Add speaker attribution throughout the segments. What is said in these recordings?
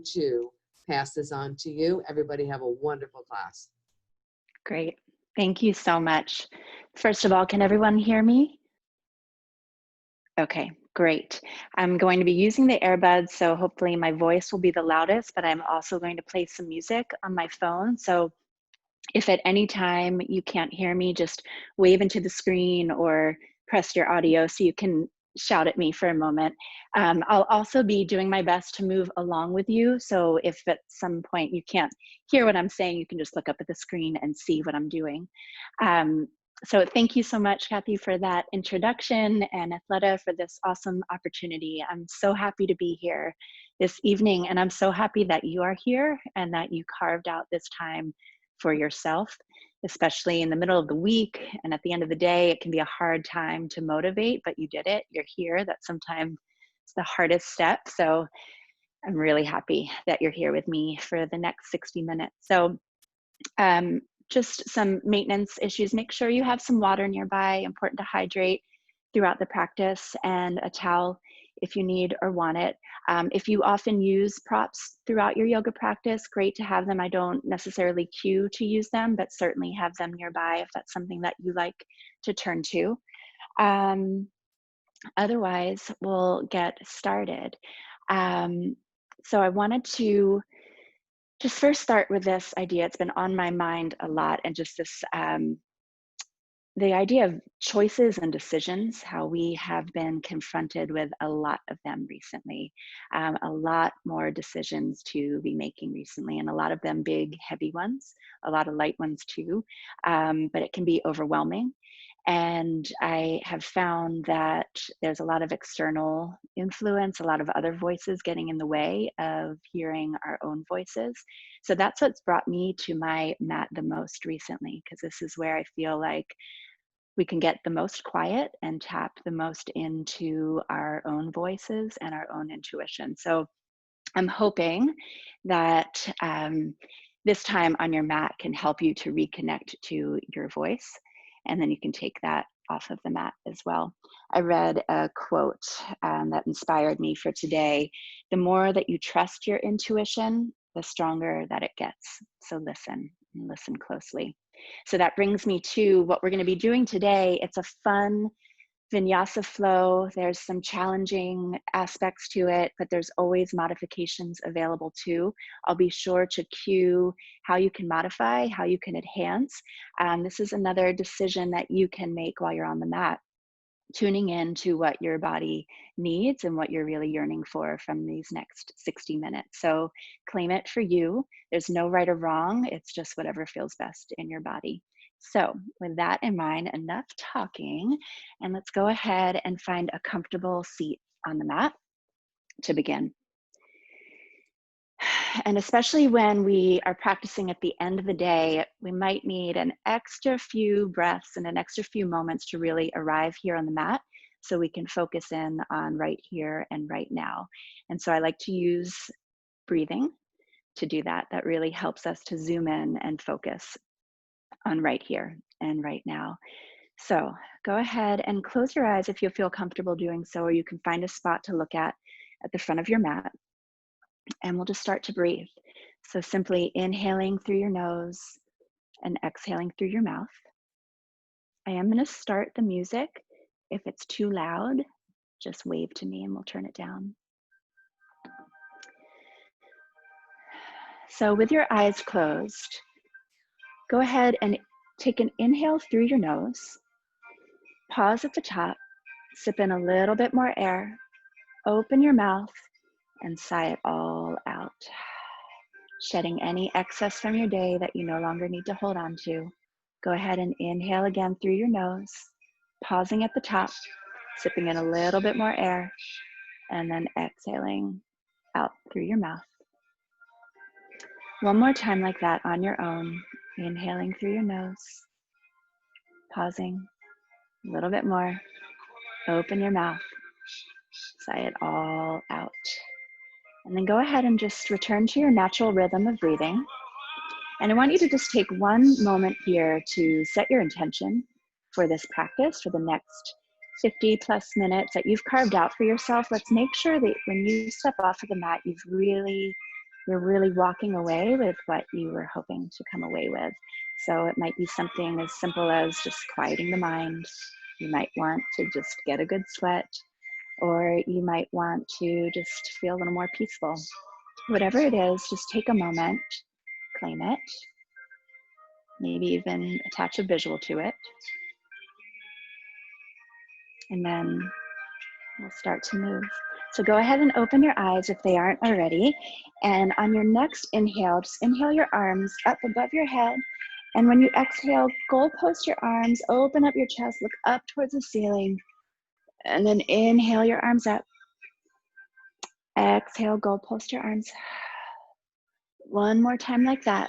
Speaker 1: to pass this on to you. Everybody have a wonderful class.
Speaker 2: Great. Thank you so much. First of all, can everyone hear me? Okay, great. I'm going to be using the earbuds, so hopefully my voice will be the loudest, but I'm also going to play some music on my phone. So if at any time you can't hear me, just wave into the screen or press your audio so you can shout at me for a moment. I'll also be doing my best to move along with you. So if at some point you can't hear what I'm saying, you can just look up at the screen and see what I'm doing. So thank you so much, Kathy, for that introduction, and Athleta for this awesome opportunity. I'm so happy to be here this evening, and I'm so happy that you are here and that you carved out this time for yourself, especially in the middle of the week and at the end of the day. It can be a hard time to motivate, but you did it. You're here. That's sometimes the hardest step. So I'm really happy that you're here with me for the next 60 minutes. So just some maintenance issues. Make sure you have some water nearby. Important to hydrate throughout the practice, and a towel if you need or want it. If you often use props throughout your yoga practice, great to have them. I don't necessarily cue to use them, but certainly have them nearby if that's something that you like to turn to. Otherwise, we'll get started. So I wanted to just first start with this idea. It's been on my mind a lot, and just this the idea of choices and decisions, how we have been confronted with a lot of them recently, a lot more decisions to be making recently, and a lot of them big, heavy ones, a lot of light ones too, but it can be overwhelming. And I have found that there's a lot of external influence, a lot of other voices getting in the way of hearing our own voices. So that's what's brought me to my mat the most recently, because this is where I feel like we can get the most quiet and tap the most into our own voices and our own intuition. So I'm hoping that this time on your mat can help you to reconnect to your voice, and then you can take that off of the mat as well. I read a quote that inspired me for today. The more that you trust your intuition, the stronger that it gets. So listen, and listen closely. So that brings me to what we're going to be doing today. It's a fun Vinyasa flow. There's some challenging aspects to it, but there's always modifications available too. I'll be sure to cue how you can modify, how you can enhance. This is another decision that you can make while you're on the mat, tuning in to what your body needs and what you're really yearning for from these next 60 minutes. So claim it for you. There's no right or wrong. It's just whatever feels best in your body. So with that in mind, enough talking, and let's go ahead and find a comfortable seat on the mat to begin. And especially when we are practicing at the end of the day, we might need an extra few breaths and an extra few moments to really arrive here on the mat, so we can focus in on right here and right now. And so I like to use breathing to do that. That really helps us to zoom in and focus on right here and right now. So go ahead and close your eyes if you feel comfortable doing so, or you can find a spot to look at the front of your mat. And we'll just start to breathe. So simply inhaling through your nose and exhaling through your mouth. I am going to start the music. If it's too loud, just wave to me and we'll turn it down. So with your eyes closed, go ahead and take an inhale through your nose. Pause at the top, sip in a little bit more air, open your mouth, and sigh it all out. Shedding any excess from your day that you no longer need to hold on to. Go ahead and inhale again through your nose, pausing at the top, sipping in a little bit more air, and then exhaling out through your mouth. One more time like that on your own, inhaling through your nose, pausing, a little bit more, open your mouth, sigh it all out. And then go ahead and just return to your natural rhythm of breathing. And I want you to just take one moment here to set your intention for this practice for the next 50 plus minutes that you've carved out for yourself. Let's make sure that when you step off of the mat, you've really you're really walking away with what you were hoping to come away with. So it might be something as simple as just quieting the mind. You might want to just get a good sweat, or you might want to just feel a little more peaceful. Whatever it is, just take a moment, claim it, maybe even attach a visual to it. And then we'll start to move. So go ahead and open your eyes if they aren't already. And on your next inhale, just inhale your arms up above your head. And when you exhale, goalpost your arms, open up your chest, look up towards the ceiling. And then inhale your arms up. Exhale, goalpost your arms. One more time like that.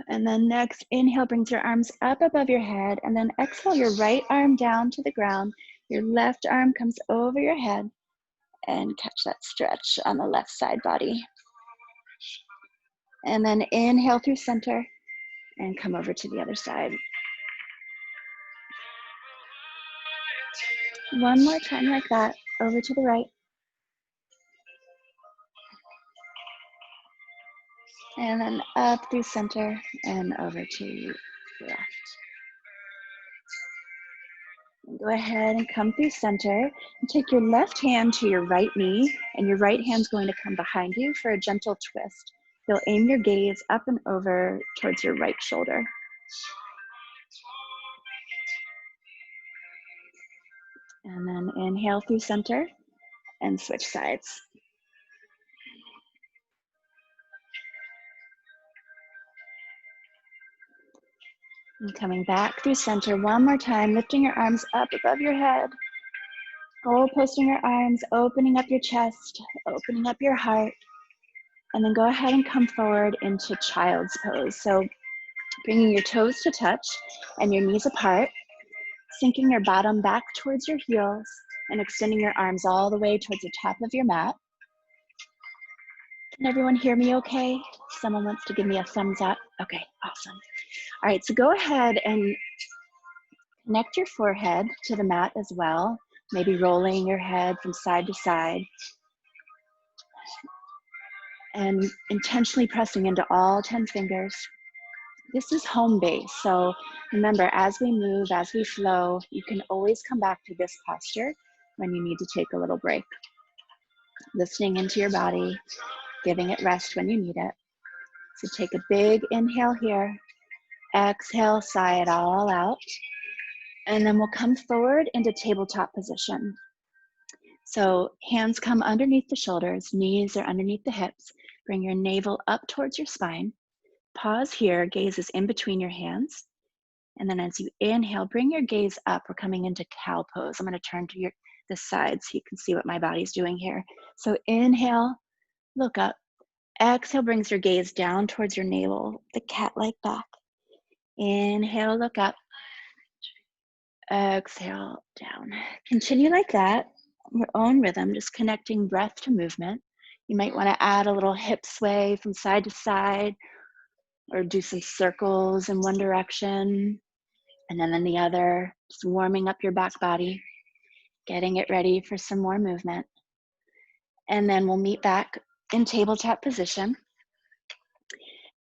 Speaker 2: And then next, inhale brings your arms up above your head, and then exhale your right arm down to the ground. Your left arm comes over your head, and catch that stretch on the left side body. And then inhale through center and come over to the other side. One more time like that, over to the right. And then up through center and over to the left. And go ahead and come through center and take your left hand to your right knee, and your right hand's going to come behind you for a gentle twist. You'll aim your gaze up and over towards your right shoulder. And then inhale through center and switch sides. And coming back through center one more time, lifting your arms up above your head, goal posting your arms, opening up your chest, opening up your heart, and then go ahead and come forward into child's pose. So bringing your toes to touch and your knees apart, sinking your bottom back towards your heels and extending your arms all the way towards the top of your mat. Can everyone hear me okay? Someone wants to give me a thumbs up. Okay, awesome. All right, so go ahead and connect your forehead to the mat as well, maybe rolling your head from side to side and intentionally pressing into all 10 fingers. This is home base, so remember, as we move, as we flow, you can always come back to this posture when you need to take a little break. Listening into your body, giving it rest when you need it. So take a big inhale here, exhale, sigh it all out, and then we'll come forward into tabletop position. So hands come underneath the shoulders, knees are underneath the hips. Bring your navel up towards your spine. Pause here, gaze is in between your hands. And then as you inhale, bring your gaze up. We're coming into cow pose. I'm going to turn to this side so you can see what my body's doing here. So inhale, look up. Exhale brings your gaze down towards your navel, the cat-like back. Inhale, look up. Exhale, down. Continue like that, your own rhythm, just connecting breath to movement. You might want to add a little hip sway from side to side, or do some circles in one direction and then in the other, just warming up your back body, getting it ready for some more movement. And then we'll meet back in tabletop position.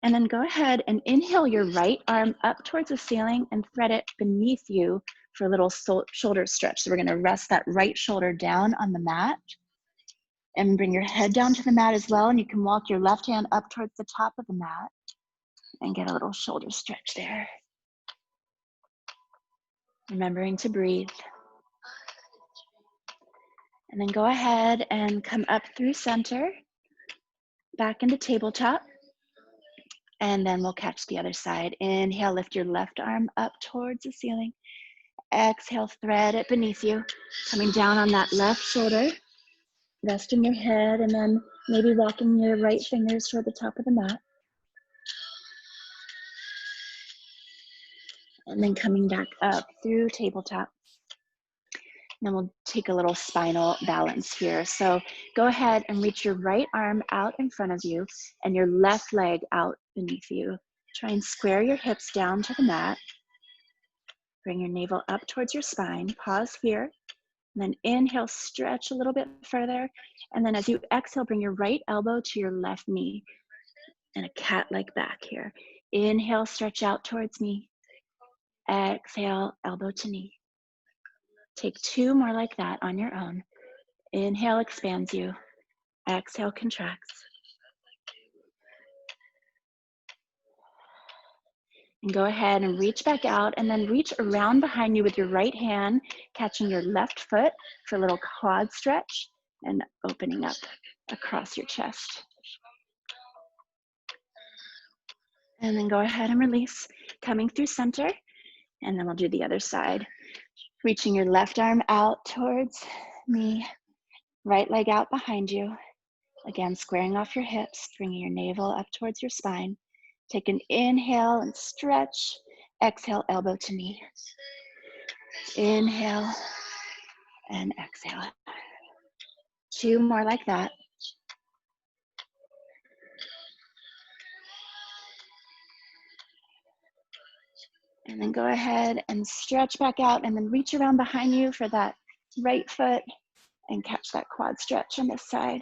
Speaker 2: And then go ahead and inhale your right arm up towards the ceiling and thread it beneath you for a little shoulder stretch. So we're gonna rest that right shoulder down on the mat and bring your head down to the mat as well. And you can walk your left hand up towards the top of the mat and get a little shoulder stretch there. Remembering to breathe. And then go ahead and come up through center, back into tabletop. And then we'll catch the other side. Inhale, lift your left arm up towards the ceiling. Exhale, thread it beneath you. Coming down on that left shoulder, resting your head, and then maybe walking your right fingers toward the top of the mat. And then coming back up through tabletop. And then we'll take a little spinal balance here. So go ahead and reach your right arm out in front of you and your left leg out beneath you. Try and square your hips down to the mat. Bring your navel up towards your spine. Pause here. And then inhale, stretch a little bit further. And then as you exhale, bring your right elbow to your left knee and a cat-like back here. Inhale, stretch out towards me. Exhale, elbow to knee. Take 2 more like that on your own. Inhale, expands you. Exhale, contracts. And go ahead and reach back out and then reach around behind you with your right hand, catching your left foot for a little quad stretch and opening up across your chest. And then go ahead and release, coming through center, and then we'll do the other side. Reaching your left arm out towards me, right leg out behind you. Again, squaring off your hips, bringing your navel up towards your spine. Take an inhale and stretch. Exhale, elbow to knee. Inhale and exhale. 2 more like that. And then go ahead and stretch back out and then reach around behind you for that right foot and catch that quad stretch on this side.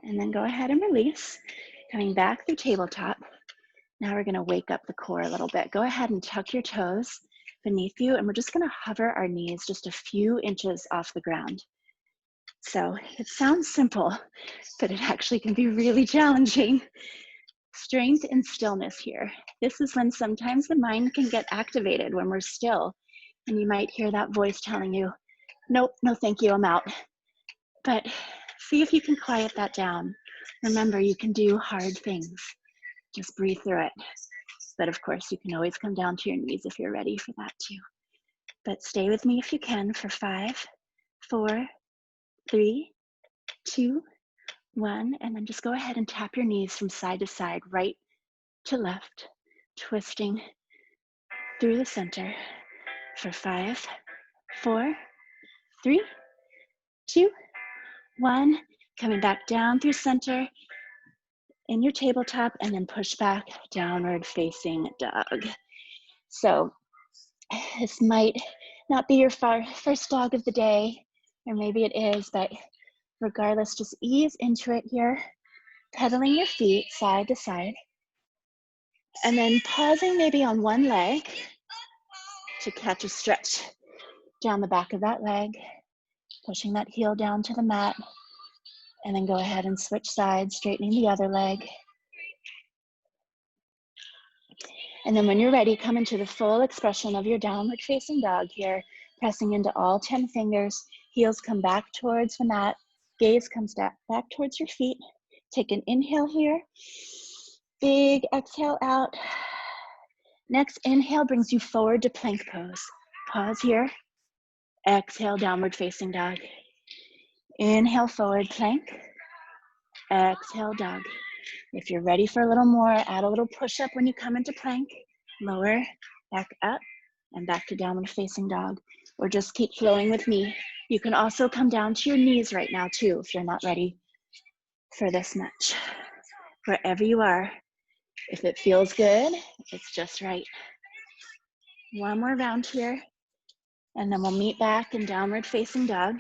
Speaker 2: And then go ahead and release, coming back through tabletop. Now we're gonna wake up the core a little bit. Go ahead and tuck your toes beneath you, and we're just gonna hover our knees just a few inches off the ground. So it sounds simple, but it actually can be really challenging. Strength and stillness here. This is when sometimes the mind can get activated when we're still, and you might hear that voice telling you, nope, no thank you, I'm out. But see if you can quiet that down. Remember, you can do hard things. Just breathe through it. But of course, you can always come down to your knees if you're ready for that too. But stay with me if you can for 5, 4, 3, 2, 1, and then just go ahead and tap your knees from side to side, right to left, twisting through the center for 5, 4, 3, 2, 1, coming back down through center in your tabletop, and then push back, downward facing dog. So this might not be your first dog of the day, or maybe it is, but regardless, just ease into it here, pedaling your feet side to side, and then pausing maybe on one leg to catch a stretch down the back of that leg, pushing that heel down to the mat, and then go ahead and switch sides, straightening the other leg. And then when you're ready, come into the full expression of your downward facing dog here, pressing into all 10 fingers, heels come back towards the mat, gaze comes back towards your feet. Take an inhale here, big exhale out. Next inhale brings you forward to plank pose. Pause here, exhale, downward facing dog. Inhale, forward plank, exhale, dog. If you're ready for a little more, add a little push-up when you come into plank. Lower, back up, and back to downward facing dog. Or just keep flowing with me. You can also come down to your knees right now too, if you're not ready for this much. Wherever you are, if it feels good, it's just right. One more round here, and then we'll meet back in downward facing dog.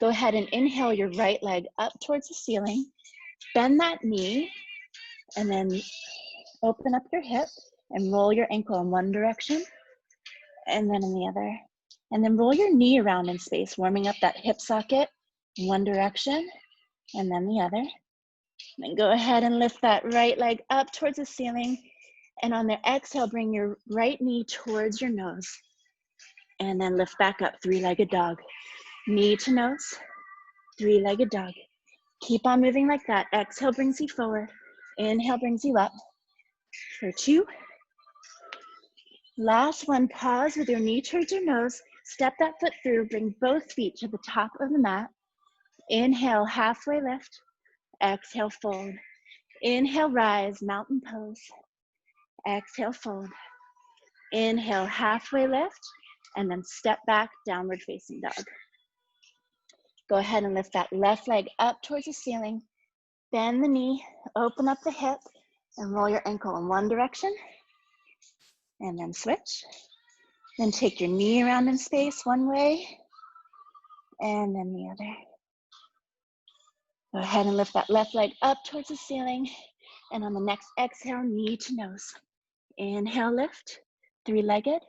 Speaker 2: Go ahead and inhale your right leg up towards the ceiling. Bend that knee, and then open up your hip and roll your ankle in one direction and then in the other. And then roll your knee around in space, warming up that hip socket in one direction and then the other. Then go ahead and lift that right leg up towards the ceiling. And on the exhale, bring your right knee towards your nose. And then lift back up, three-legged dog. Knee to nose, three-legged dog. Keep on moving like that. Exhale brings you forward. Inhale brings you up. For 2. Last one, pause with your knee towards your nose. Step that foot through, bring both feet to the top of the mat. Inhale, halfway lift. Exhale, fold. Inhale, rise, mountain pose. Exhale, fold. Inhale, halfway lift, and then step back, downward facing dog. Go ahead and lift that left leg up towards the ceiling. Bend the knee, open up the hip, and roll your ankle in one direction and then switch. Then take your knee around in space one way and then the other. Go ahead and lift that left leg up towards the ceiling. And on the next exhale, knee to nose. Inhale, lift, three-legged,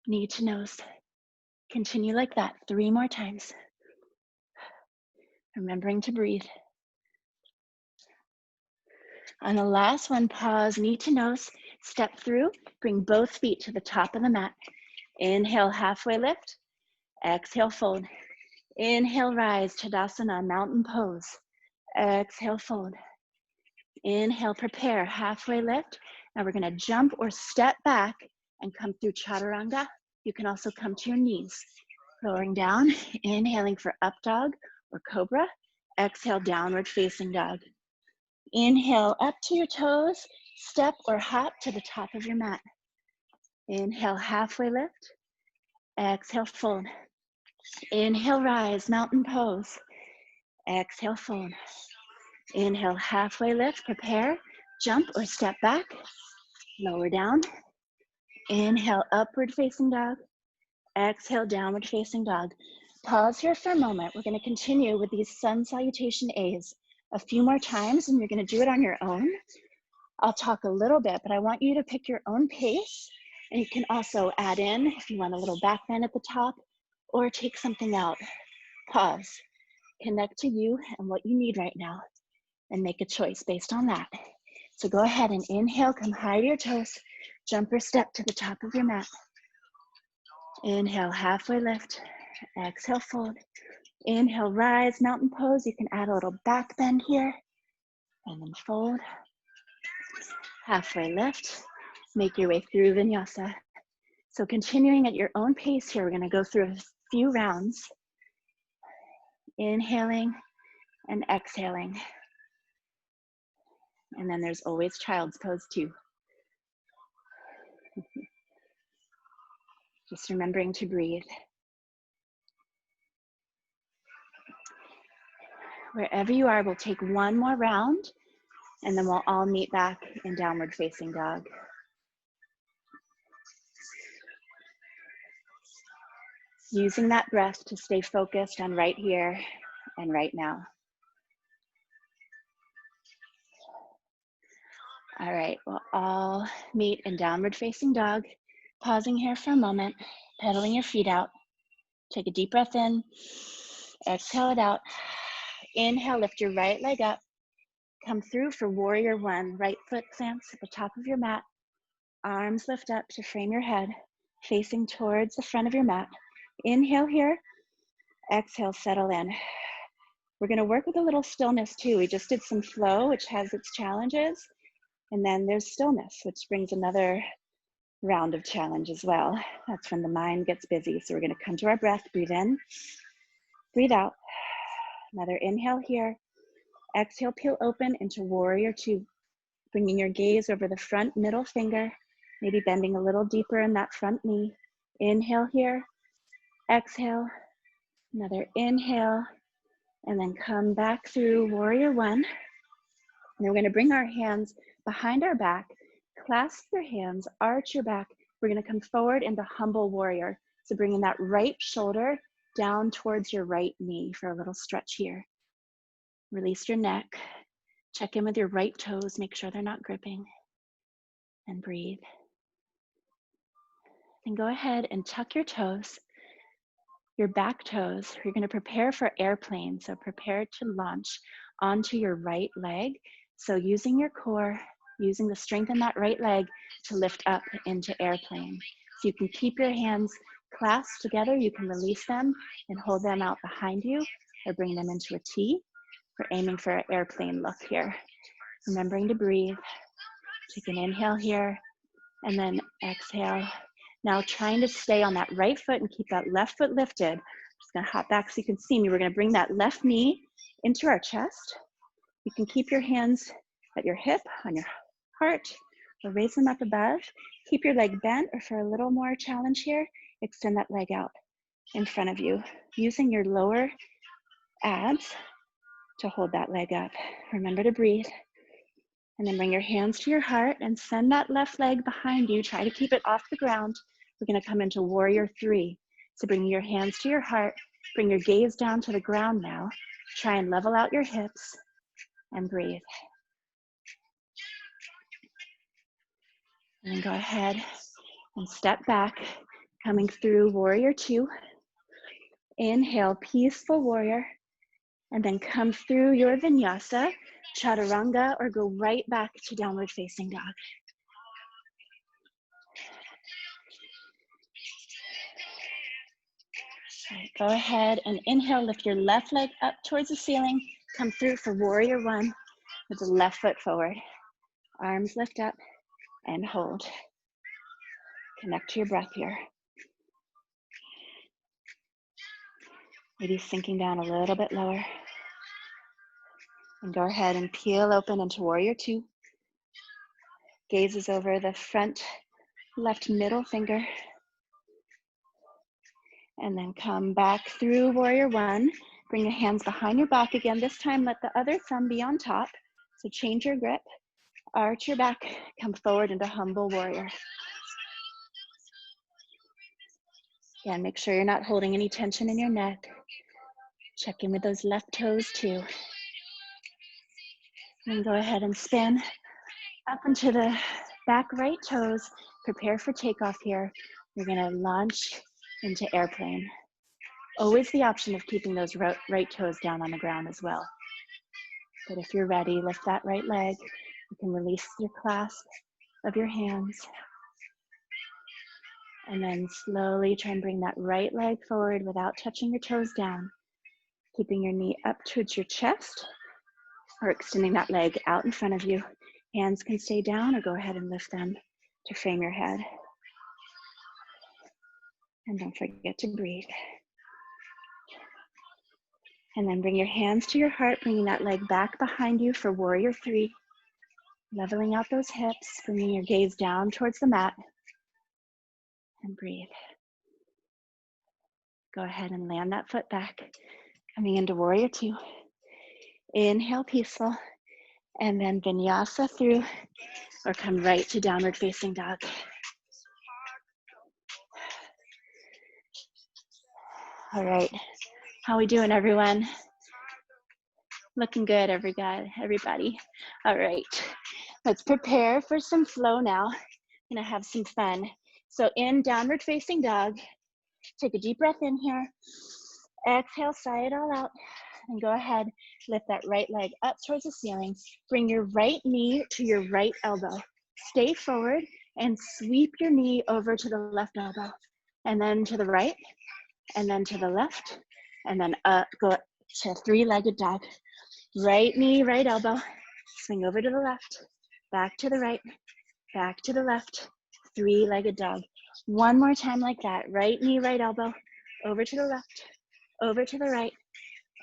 Speaker 2: knee to nose. Continue like that 3 more times. Remembering to breathe. On the last one, pause, knee to nose, step through, bring both feet to the top of the mat. Inhale, halfway lift. Exhale, fold. Inhale, rise, Tadasana, mountain pose. Exhale, fold. Inhale, prepare, halfway lift. Now we're gonna jump or step back and come through Chaturanga. You can also come to your knees. Lowering down, inhaling for up dog or cobra. Exhale, downward facing dog. Inhale, up to your toes, step or hop to the top of your mat. Inhale, halfway lift. Exhale, fold. Inhale, rise, mountain pose. Exhale, fold. Inhale, halfway lift, prepare, jump or step back, lower down. Inhale, upward facing dog. Exhale, downward facing dog. Pause here for a moment. We're gonna continue with these sun salutation A's a few more times, and you're gonna do it on your own. I'll talk a little bit, but I want you to pick your own pace, and you can also add in if you want a little back bend at the top, or take something out. Pause, connect to you and what you need right now, and make a choice based on that. So go ahead and inhale, come high to your toes, jump or step to the top of your mat. Inhale, halfway lift. Exhale, fold. Inhale, rise, mountain pose. You can add a little back bend here, and then fold. Halfway lift. Make your way through Vinyasa. So continuing at your own pace here, we're gonna go through a few rounds. Inhaling and exhaling. And then there's always child's pose too. Just remembering to breathe. Wherever you are, we'll take one more round, and then we'll all meet back in downward facing dog. Using that breath to stay focused on right here and right now. All right, we'll all meet in downward facing dog. Pausing here for a moment, pedaling your feet out. Take a deep breath in, exhale it out. Inhale, lift your right leg up. Come through for warrior one. Right foot plants at the top of your mat. Arms lift up to frame your head, facing towards the front of your mat. Inhale here, exhale, settle in. We're gonna work with a little stillness too. We just did some flow, which has its challenges. And then there's stillness, which brings another round of challenge as well. That's when the mind gets busy. So we're gonna come to our breath, breathe in, breathe out. Another inhale here. Exhale, peel open into warrior two. Bringing your gaze over the front middle finger, maybe bending a little deeper in that front knee. Inhale here, exhale, another inhale, and then come back through warrior one. And we're gonna bring our hands behind our back, clasp your hands, arch your back. We're gonna come forward into humble warrior. So bringing that right shoulder down towards your right knee for a little stretch here. Release your neck, check in with your right toes, make sure they're not gripping, and breathe. Then go ahead and tuck your toes, your back toes. You're gonna prepare for airplane, so prepare to launch onto your right leg. So using your core, using the strength in that right leg to lift up into airplane. So you can keep your hands clasped together, you can release them and hold them out behind you or bring them into a T. We're aiming for an airplane look here. Remembering to breathe. Take an inhale here and then exhale. Now trying to stay on that right foot and keep that left foot lifted. Just gonna hop back so you can see me. We're gonna bring that left knee into our chest. You can keep your hands at your hip, on your heart, or raise them up above. Keep your leg bent, or for a little more challenge here, extend that leg out in front of you, using your lower abs to hold that leg up. Remember to breathe. And then bring your hands to your heart and send that left leg behind you. Try to keep it off the ground. We're gonna come into warrior 3. So bring your hands to your heart, bring your gaze down to the ground now. Try and level out your hips and breathe. And then go ahead and step back, coming through warrior 2. Inhale, peaceful warrior, and then come through your vinyasa, chaturanga, or go right back to downward facing dog. All right, go ahead and inhale, lift your left leg up towards the ceiling, come through for warrior 1 with the left foot forward. Arms lift up and hold. Connect to your breath here. Maybe sinking down a little bit lower. And go ahead and peel open into warrior 2. Gaze is over the front left middle finger. And then come back through warrior 1. Bring your hands behind your back again. This time let the other thumb be on top. So change your grip, arch your back, come forward into humble warrior. Again, make sure you're not holding any tension in your neck. Check in with those left toes too. And go ahead and spin up into the back right toes. Prepare for takeoff here. We're gonna launch into airplane. Always the option of keeping those right toes down on the ground as well. But if you're ready, lift that right leg. You can release your clasp of your hands. And then slowly try and bring that right leg forward without touching your toes down. Keeping your knee up towards your chest or extending that leg out in front of you. Hands can stay down or go ahead and lift them to frame your head. And don't forget to breathe. And then bring your hands to your heart, bringing that leg back behind you for warrior 3. Leveling out those hips, bringing your gaze down towards the mat. And breathe. Go ahead and land that foot back. Coming into warrior 2. Inhale, peaceful. And then vinyasa through, or come right to downward facing dog. All right, how we doing, everyone? Looking good, everybody. All right, let's prepare for some flow now. Gonna have some fun. So in downward facing dog, take a deep breath in here. Exhale, sigh it all out. And go ahead, lift that right leg up towards the ceiling. Bring your right knee to your right elbow. Stay forward and sweep your knee over to the left elbow. And then to the right, and then to the left, and then up, go to 3-legged dog. Right knee, right elbow, swing over to the left, back to the right, back to the left, 3-legged dog. One more time like that. Right knee, right elbow, over to the left, over to the right,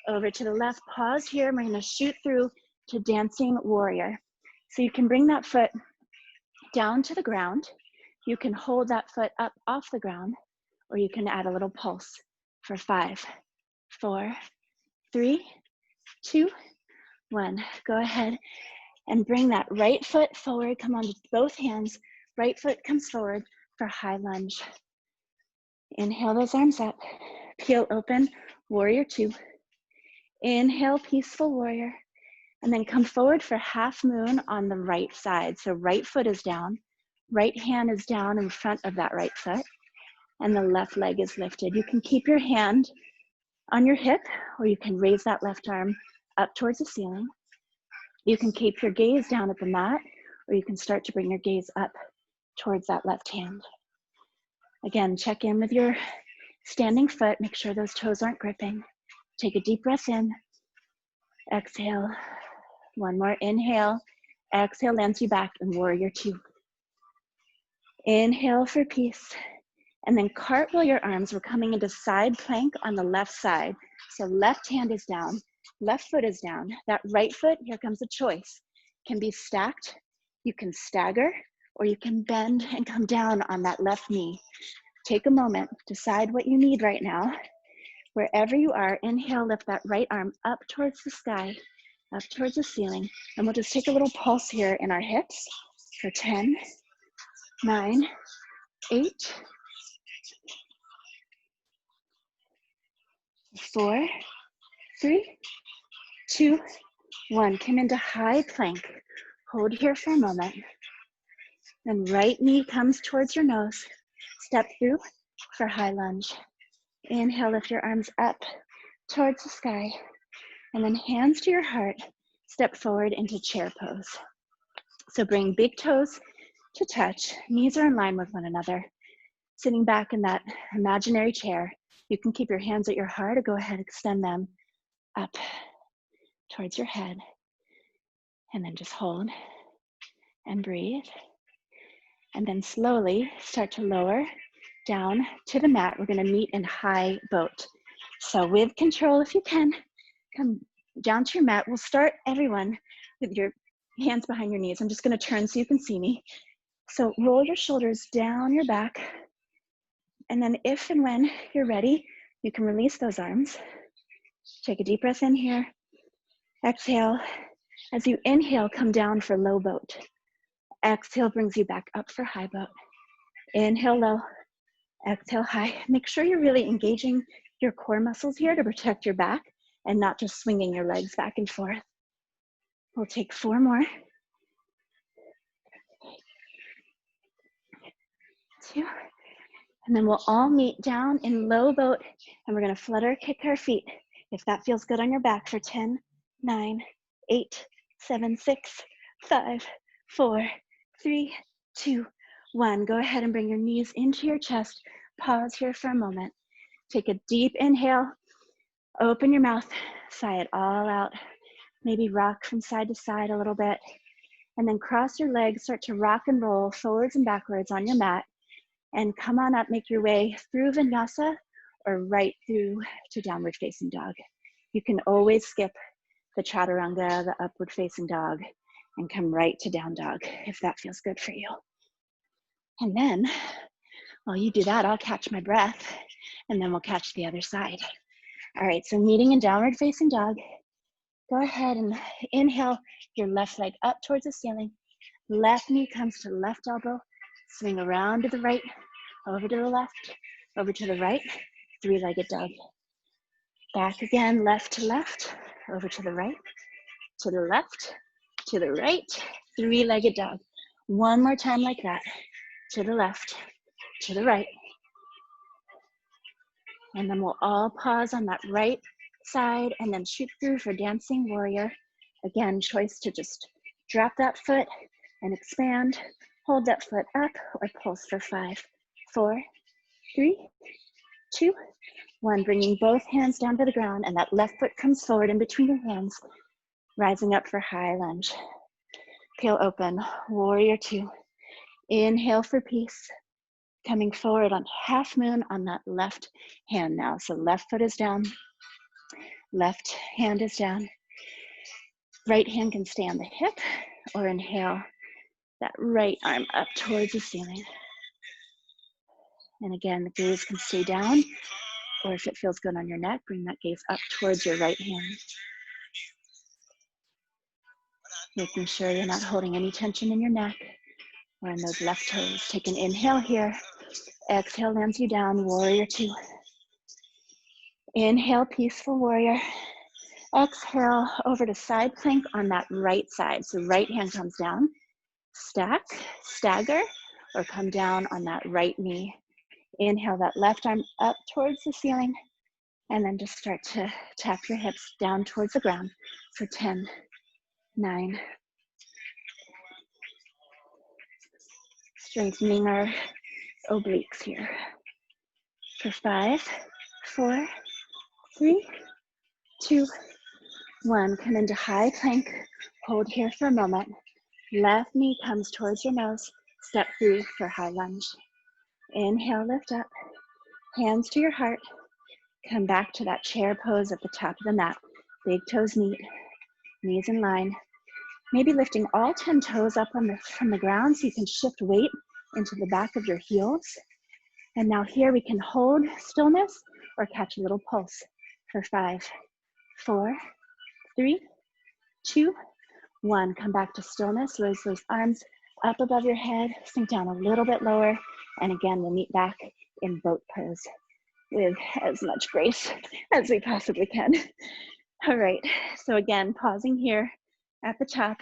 Speaker 2: over to the left. Pause here. We're gonna shoot through to dancing warrior. So you can bring that foot down to the ground. You can hold that foot up off the ground, or you can add a little pulse for 5, 4, 3, 2, 1. Go ahead and bring that right foot forward. Come on to both hands. Right foot comes forward for high lunge. Inhale those arms up. Peel open, warrior 2. Inhale, peaceful warrior. And then come forward for half moon on the right side. So right foot is down. Right hand is down in front of that right foot. And the left leg is lifted. You can keep your hand on your hip, or you can raise that left arm up towards the ceiling. You can keep your gaze down at the mat, or you can start to bring your gaze up towards that left hand. Again, check in with your standing foot. Make sure those toes aren't gripping. Take a deep breath in. Exhale. One more inhale. Exhale, lands you back in warrior 2. Inhale for peace. And then cartwheel your arms. We're coming into side plank on the left side. So left hand is down, left foot is down. That right foot, here comes a choice. Can be stacked, you can stagger, or you can bend and come down on that left knee. Take a moment, decide what you need right now. Wherever you are, inhale, lift that right arm up towards the sky. up towards the ceiling. And we'll just take a little pulse here in our hips for 10, 9, 8, 4, 3, 2, 1. Come into high plank. Hold here for a moment. And right knee comes towards your nose. Step through for high lunge. Inhale, lift your arms up towards the sky. And then hands to your heart. Step forward into chair pose. So bring big toes to touch. Knees are in line with one another. Sitting back in that imaginary chair. You can keep your hands at your heart or go ahead and extend them up towards your head. And then just hold and breathe. And then slowly start to lower down to the mat. We're going to meet in high boat. So with control, if you can, come down to your mat. We'll start everyone with your hands behind your knees. I'm just going to turn so you can see me. So roll your shoulders down your back. And then if and when you're ready, you can release those arms. Take a deep breath in here. Exhale. As you inhale, come down for low boat. Exhale brings you back up for high boat. Inhale low, exhale high. Make sure you're really engaging your core muscles here to protect your back and not just swinging your legs back and forth. We'll take 4 more. 2. And then we'll all meet down in low boat and we're gonna flutter kick our feet. If that feels good on your back for 10, 9, 8, 7, 6, 5, 4, 3, 2, 1. Go ahead and bring your knees into your chest. Pause here for a moment. Take a deep inhale. Open your mouth. Sigh it all out. Maybe rock from side to side a little bit. And then cross your legs. Start to rock and roll forwards and backwards on your mat. And come on up. Make your way through Vinyasa or right through to downward facing dog. You can always skip the chaturanga, the upward facing dog, and come right to down dog if that feels good for you. And then while you do that, I'll catch my breath and then we'll catch the other side. All right, so meeting in downward facing dog. Go ahead and inhale your left leg up towards the ceiling. Left knee comes to left elbow. Swing around to the right, over to the left, over to the right. 3-legged dog. Back again, left to left, over to the right, to the left, to the right. 3-legged dog. One more time like that. To the left, to the right. And then we'll all pause on that right side and then shoot through for dancing warrior. Again, choice to just drop that foot and expand. Hold that foot up or pulse for 5, 4, 3, 2, 1. Bringing both hands down to the ground and that left foot comes forward in between your hands. Rising up for high lunge. Peel open, warrior 2. Inhale for peace. Coming forward on half moon on that left hand now. So left foot is down, left hand is down. Right hand can stay on the hip or inhale that right arm up towards the ceiling. And again, the gaze can stay down, or if it feels good on your neck, bring that gaze up towards your right hand. Making sure you're not holding any tension in your neck or in those left toes. Take an inhale here. Exhale lands you down, warrior 2. Inhale, peaceful warrior. Exhale over to side plank on that right side. So right hand comes down, stack, stagger, or come down on that right knee. Inhale that left arm up towards the ceiling, and then just start to tap your hips down towards the ground for 10, 9. Strengthening our obliques here. For 5, 4, 3, 2, 1. Come into high plank. Hold here for a moment. Left knee comes towards your nose. Step through for high lunge. Inhale, lift up. Hands to your heart. Come back to that chair pose at the top of the mat. Big toes meet, knees in line. Maybe lifting all 10 toes up from the ground so you can shift weight into the back of your heels. And now here we can hold stillness or catch a little pulse for 5, 4, 3, 2, 1. Come back to stillness. Raise those arms up above your head. Sink down a little bit lower. And again, we'll meet back in boat pose with as much grace as we possibly can. All right, so again, pausing here at the top,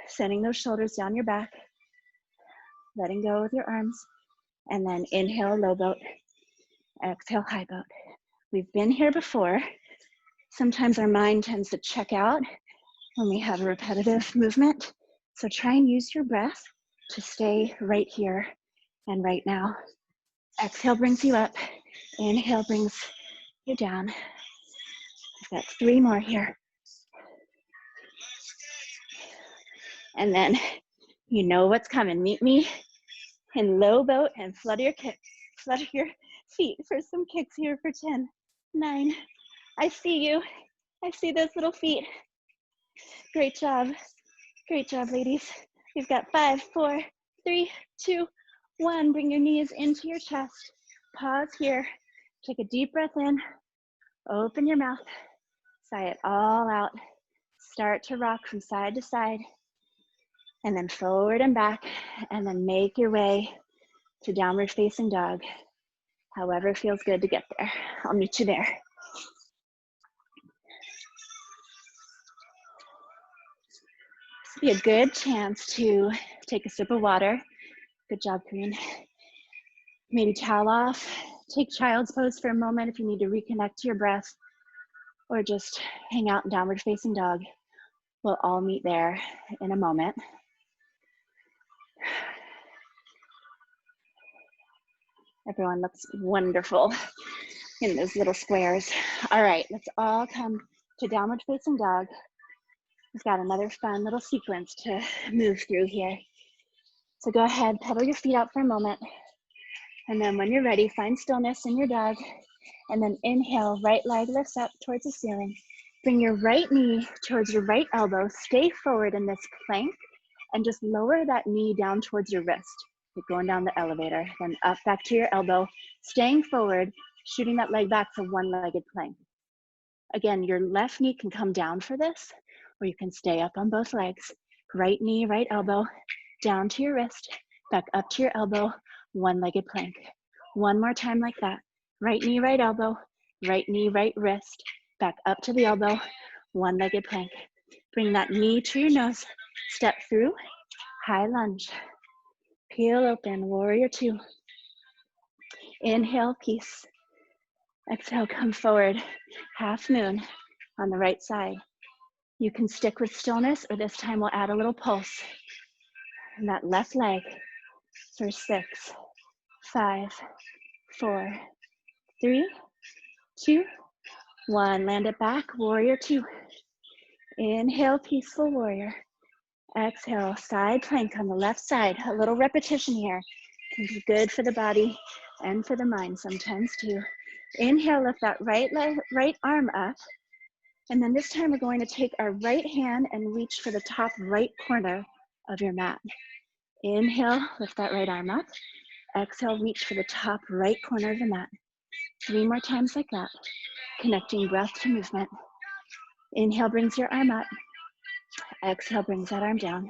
Speaker 2: sending those shoulders down your back, letting go with your arms, and then inhale, low boat, exhale, high boat. We've been here before. Sometimes our mind tends to check out when we have a repetitive movement. So try and use your breath to stay right here and right now. Exhale brings you up. Inhale brings you down. We've got 3 more here. And then you know what's coming. Meet me in low boat and flutter your feet for some kicks here for 10, 9. I see you. I see those little feet. Great job. Great job, ladies. We've got 5, 4, 3, 2, 1. Bring your knees into your chest. Pause here. Take a deep breath in. Open your mouth. Sigh it all out. Start to rock from side to side. And then forward and back. And then make your way to downward facing dog. However feels good to get there. I'll meet you there. This would be a good chance to take a sip of water. Good job, Corinne. Maybe towel off. Take child's pose for a moment if you need to reconnect to your breath, or just hang out in downward facing dog. We'll all meet there in a moment. Everyone looks wonderful in those little squares. All right, let's all come to downward facing dog. We've got another fun little sequence to move through here. So go ahead, pedal your feet out for a moment. And then when you're ready, find stillness in your dog. And then inhale, right leg lifts up towards the ceiling. Bring your right knee towards your right elbow. Stay forward in this plank and just lower that knee down towards your wrist. You're going down the elevator, then up back to your elbow, staying forward, shooting that leg back for one-legged plank. Again, your left knee can come down for this, or you can stay up on both legs. Right knee, right elbow, down to your wrist, back up to your elbow, one-legged plank. One more time like that. Right knee, right elbow, right knee, right wrist, back up to the elbow, one-legged plank. Bring that knee to your nose, step through, high lunge. Peel open, warrior 2. Inhale, peace. Exhale, come forward, half moon on the right side. You can stick with stillness, or this time we'll add a little pulse. And that left leg for 6, 5, 4, 3, 2, 1. Land it back, warrior 2. Inhale, peaceful warrior. Exhale, side plank on the left side. A little repetition here can be good for the body and for the mind sometimes too. Inhale, lift that right arm up. And then this time we're going to take our right hand and reach for the top right corner of your mat. Inhale, lift that right arm up. Exhale, reach for the top right corner of the mat. 3 more times like that, connecting breath to movement. Inhale brings your arm up. Exhale brings that arm down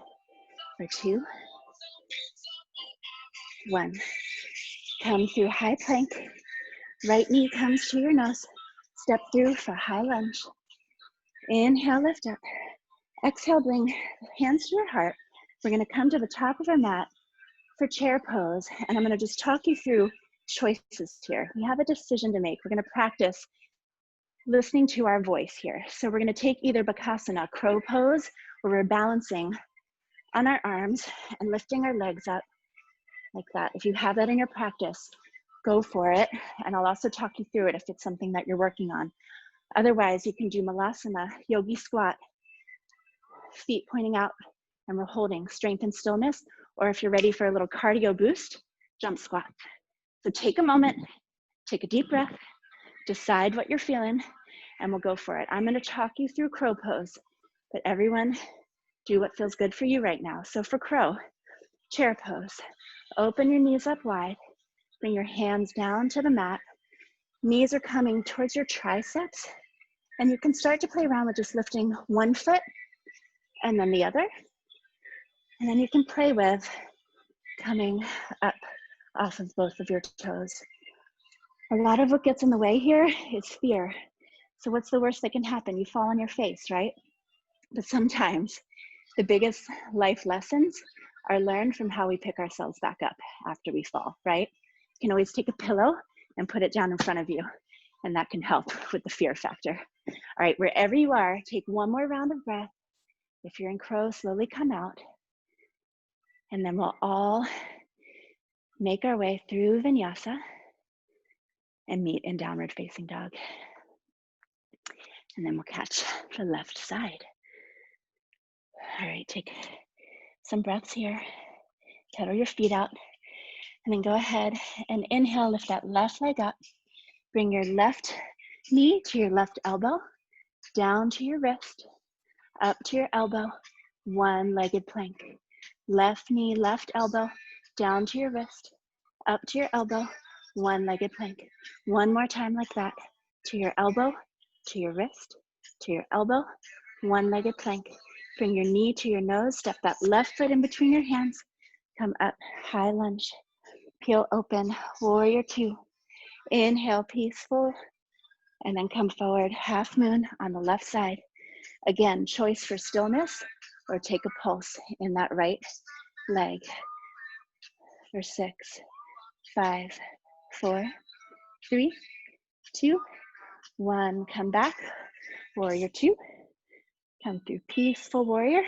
Speaker 2: for 2, 1. Come through high plank. Right knee comes to your nose. Step through for high lunge. Inhale, lift up. Exhale, bring hands to your heart. We're going to come to the top of our mat for chair pose. And I'm going to just talk you through choices here. We have a decision to make. We're going to practice listening to our voice here. So we're going to take either Bakasana, crow pose, where we're balancing on our arms and lifting our legs up like that. If you have that in your practice, go for it. And I'll also talk you through it if it's something that you're working on. Otherwise, you can do Malasana, yogi squat, feet pointing out, and we're holding strength and stillness. Or if you're ready for a little cardio boost, jump squat. So take a moment, take a deep breath, decide what you're feeling, and we'll go for it. I'm going to talk you through crow pose, but everyone do what feels good for you right now. So for crow, chair pose, open your knees up wide, bring your hands down to the mat. Knees are coming towards your triceps And you can start to play around with just lifting one foot and then the other. And then you can play with coming up off of both of your toes. A lot of what gets in the way here is fear. So what's the worst that can happen? You fall on your face, right? But sometimes the biggest life lessons are learned from how we pick ourselves back up after we fall, right? You can always take a pillow and put it down in front of you, and that can help with the fear factor. All right, wherever you are, take one more round of breath. If you're in crow, slowly come out. And then we'll all make our way through Vinyasa and meet in downward facing dog. And then we'll catch the left side. All right, take some breaths here. Pedal your feet out. And then go ahead and inhale, lift that left leg up. Bring your left knee to your left elbow, down to your wrist, up to your elbow, one-legged plank. Left knee, left elbow, down to your wrist, up to your elbow, one-legged plank. One more time like that. To your elbow, to your wrist, to your elbow, one-legged plank. Bring your knee to your nose, step that left foot in between your hands, come up, high lunge, peel open, warrior two. Inhale, peaceful, and then come forward, half moon on the left side. Again, choice for stillness or take a pulse in that right leg. For 6, 5, 4, 3, 2, 1. Come back, warrior two. Come through peaceful warrior.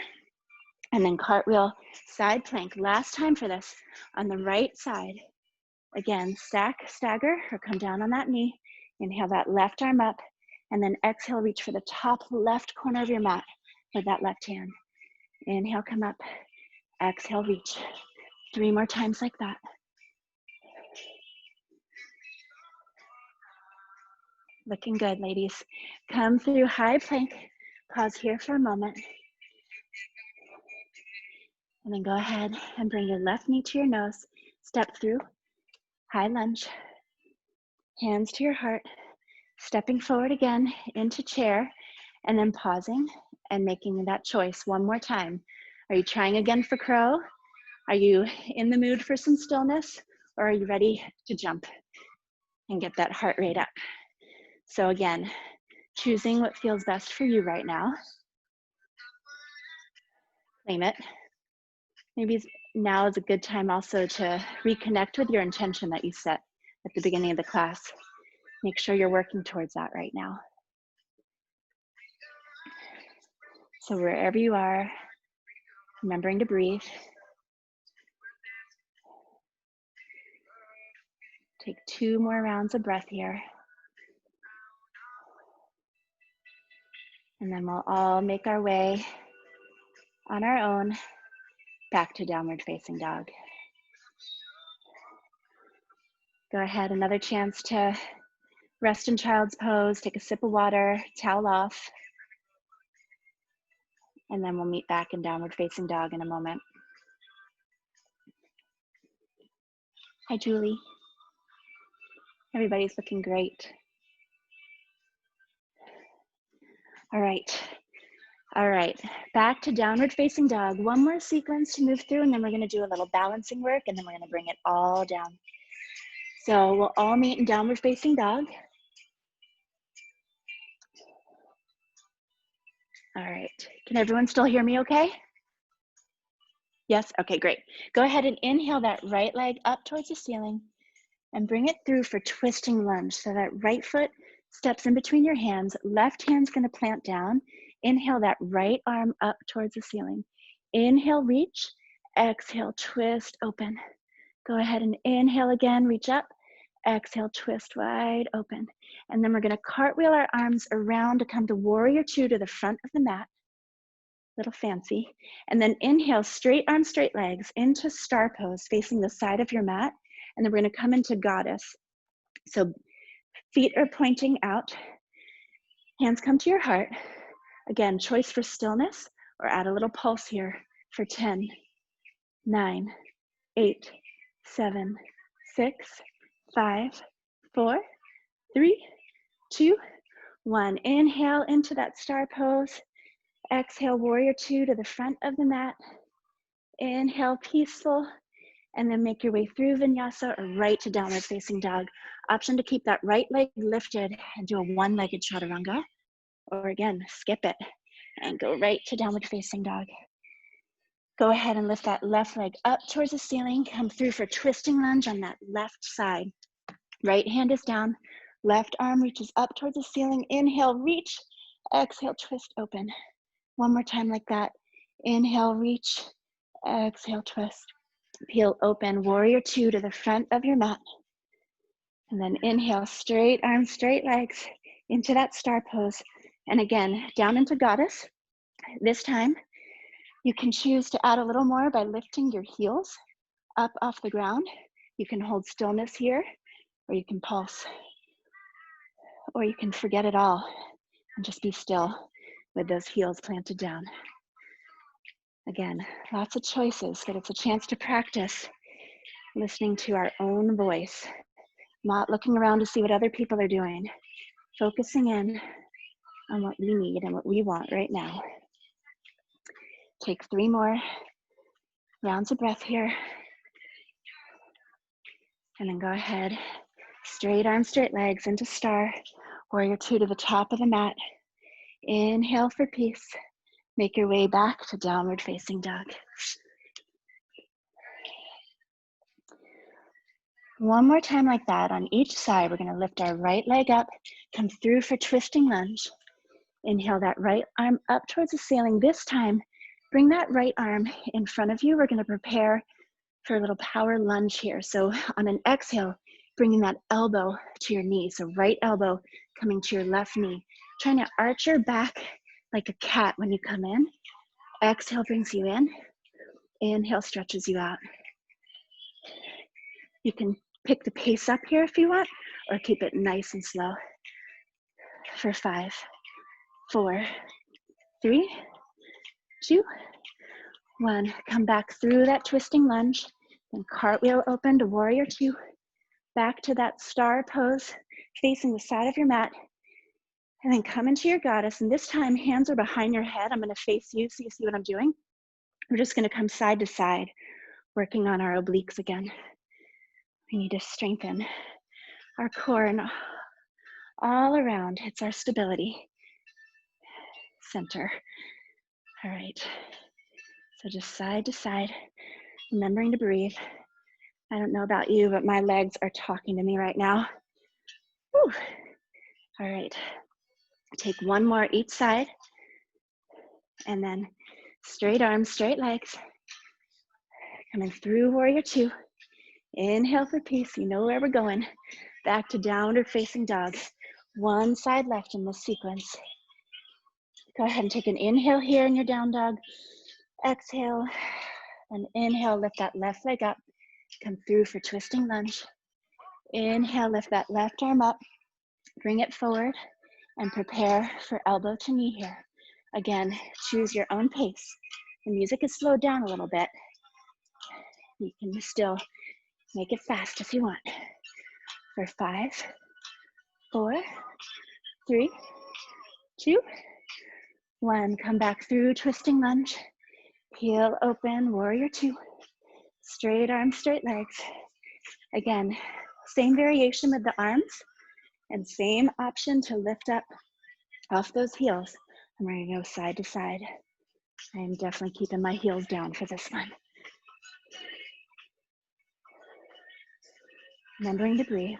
Speaker 2: And then cartwheel side plank. Last time for this on the right side. Again, stack, stagger, or come down on that knee. Inhale that left arm up, and then exhale, reach for the top left corner of your mat with that left hand. Inhale, come up, exhale, reach. 3 more times like that. Looking good, ladies. Come through high plank. Pause here for a moment. And then go ahead and bring your left knee to your nose. Step through, high lunge. Hands to your heart. Stepping forward again into chair, and then pausing and making that choice one more time. Are you trying again for crow? Are you in the mood for some stillness? Or are you ready to jump and get that heart rate up? So again, choosing what feels best for you right now. Claim it. Maybe now is a good time also to reconnect with your intention that you set at the beginning of the class. Make sure you're working towards that right now. So wherever you are, remembering to breathe. Take 2 more rounds of breath here. And then we'll all make our way on our own back to downward facing dog. Go ahead, another chance to rest in child's pose, take a sip of water, towel off, and then we'll meet back in downward facing dog in a moment. Hi, Julie. Everybody's looking great. All right, back to downward facing dog. One more sequence to move through, and then we're gonna do a little balancing work, and then we're gonna bring it all down. So we'll all meet in downward facing dog. All right, can everyone still hear me okay? Yes, okay, great. Go ahead and inhale that right leg up towards the ceiling and bring it through for twisting lunge. So that right foot steps in between your hands, left hand's gonna plant down. Inhale that right arm up towards the ceiling. Inhale, reach, exhale, twist, open. Go ahead and inhale again, reach up, exhale, twist wide open. And then we're gonna cartwheel our arms around to come to warrior two to the front of the mat. Little fancy. And then inhale, straight arms, straight legs into star pose, facing the side of your mat. And then we're gonna come into goddess. So feet are pointing out, hands come to your heart. Again, choice for stillness or add a little pulse here for 10, 9, 8, 7, 6, 5, 4, 3, 2, 1. Inhale into that star pose. Exhale, warrior 2 to the front of the mat. Inhale, peaceful, and then make your way through vinyasa or right to downward facing dog. Option to keep that right leg lifted and do a one-legged chaturanga, or again, skip it and go right to downward facing dog. Go ahead and lift that left leg up towards the ceiling. Come through for twisting lunge on that left side. Right hand is down, left arm reaches up towards the ceiling. Inhale, reach, exhale, twist open. One more time like that. Inhale, reach, exhale, twist. Peel open, warrior 2 to the front of your mat. And then inhale, straight arms, straight legs into that star pose. And again, down into goddess. This time, you can choose to add a little more by lifting your heels up off the ground. You can hold stillness here, or you can pulse, or you can forget it all and just be still with those heels planted down. Again, lots of choices, but it's a chance to practice listening to our own voice, not looking around to see what other people are doing, focusing in on what we need and what we want right now. Take 3 more rounds of breath here. And then go ahead, straight arms, straight legs into star, warrior 2 to the top of the mat. Inhale for peace. Make your way back to downward facing dog. One more time like that. On each side, we're gonna lift our right leg up, come through for twisting lunge. Inhale that right arm up towards the ceiling. This time, bring that right arm in front of you. We're gonna prepare for a little power lunge here. So on an exhale, bringing that elbow to your knee. So right elbow coming to your left knee. Trying to arch your back like a cat when you come in. Exhale brings you in. Inhale stretches you out. You can pick the pace up here if you want, or keep it nice and slow. For 5, 4, 3, 2, 1. Come back through that twisting lunge. Then cartwheel open to warrior 2. Back to that star pose, facing the side of your mat. And then come into your goddess. And this time, hands are behind your head. I'm going to face you so you see what I'm doing. We're just going to come side to side, working on our obliques again. We need to strengthen our core and all around. It's our stability center. All right. So just side to side, remembering to breathe. I don't know about you, but my legs are talking to me right now. Whew. All right. Take 1 more each side. And then straight arms, straight legs. Coming through warrior 2. Inhale for peace. You know where we're going. Back to downward facing dog. 1 side left in this sequence. Go ahead and take an inhale here in your down dog. Exhale. And inhale, lift that left leg up. Come through for twisting lunge. Inhale, lift that left arm up. Bring it forward and prepare for elbow to knee here. Again, choose your own pace. The music is slowed down a little bit. You can still make it fast if you want. For 5, 4, 3, 2, 1. Come back through twisting lunge. Peel open, warrior 2. Straight arms, straight legs. Again, same variation with the arms and same option to lift up off those heels. I'm ready to go side to side. I am definitely keeping my heels down for this one. Remembering to breathe.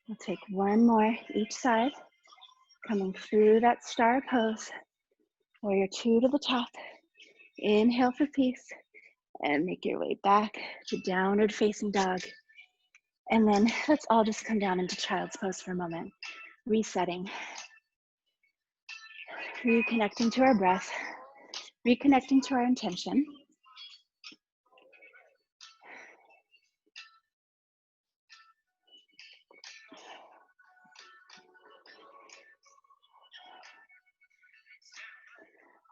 Speaker 2: We'll take 1 more each side. Coming through that star pose. Warrior 2 to the top. Inhale for peace. And make your way back to downward facing dog. And then let's all just come down into child's pose for a moment. Resetting. Reconnecting to our breath. Reconnecting to our intention.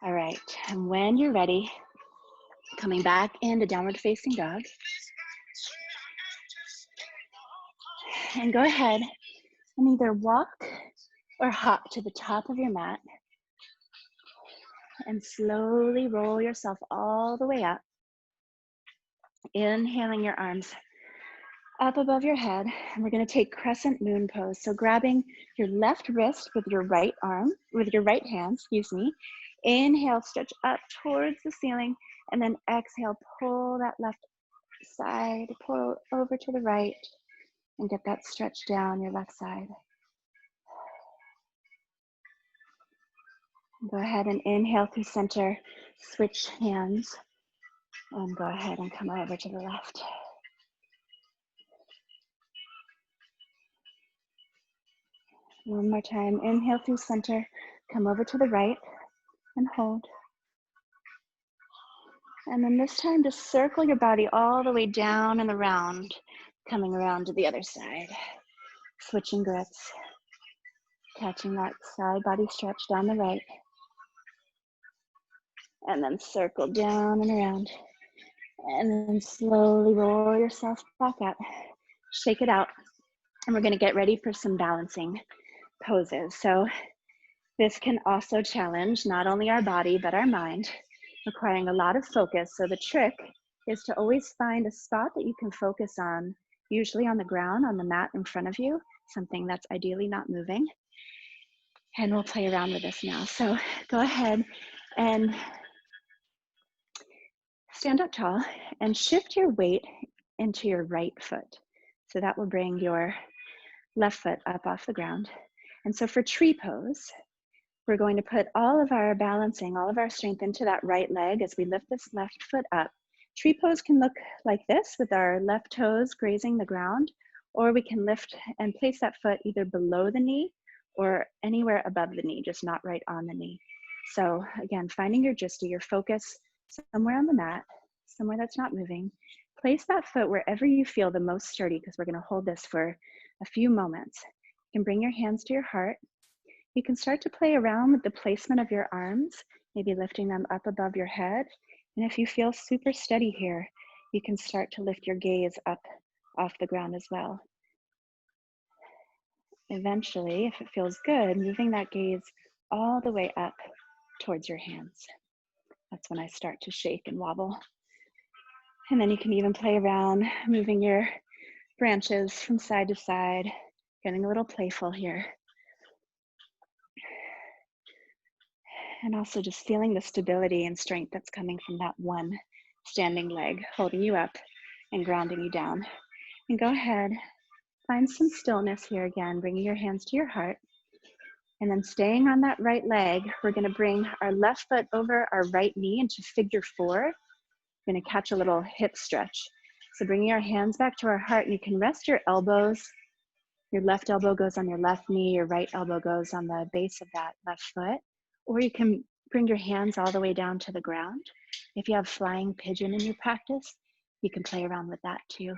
Speaker 2: All right, and when you're ready, coming back into downward facing dog. And go ahead and either walk or hop to the top of your mat and slowly roll yourself all the way up. Inhaling your arms up above your head, and we're going to take crescent moon pose. So grabbing your left wrist with your right arm, with your right hand, excuse me. Inhale, stretch up towards the ceiling, and then exhale, pull that left side, pull over to the right, and get that stretch down your left side. Go ahead and inhale through center, switch hands, and go ahead and come over to the left. One more time, inhale through center, come over to the right, and hold. And then this time, just circle your body all the way down and around, coming around to the other side. Switching grits, catching that side body stretch down the right. And then circle down and around. And then slowly roll yourself back up. Shake it out. And we're gonna get ready for some balancing poses. So this can also challenge not only our body, but our mind, requiring a lot of focus. So the trick is to always find a spot that you can focus on, usually on the ground, on the mat in front of you, something that's ideally not moving. And we'll play around with this now. So go ahead and stand up tall and shift your weight into your right foot. So that will bring your left foot up off the ground. And so for tree pose, we're going to put all of our balancing, all of our strength into that right leg as we lift this left foot up. Tree pose can look like this with our left toes grazing the ground, or we can lift and place that foot either below the knee or anywhere above the knee, just not right on the knee. So again, finding your jista, your focus somewhere on the mat, somewhere that's not moving. Place that foot wherever you feel the most sturdy, because we're gonna hold this for a few moments. You can bring your hands to your heart. You can start to play around with the placement of your arms, maybe lifting them up above your head. And if you feel super steady here, you can start to lift your gaze up off the ground as well. Eventually, if it feels good, moving that gaze all the way up towards your hands. That's when I start to shake and wobble. And then you can even play around, moving your branches from side to side, getting a little playful here. And also just feeling the stability and strength that's coming from that one standing leg, holding you up and grounding you down. And go ahead, find some stillness here again, bringing your hands to your heart. And then staying on that right leg, we're gonna bring our left foot over our right knee into figure four. We're gonna catch a little hip stretch. So bringing our hands back to our heart, and you can rest your elbows. Your left elbow goes on your left knee, your right elbow goes on the base of that left foot. Or you can bring your hands all the way down to the ground. If you have flying pigeon in your practice, you can play around with that too.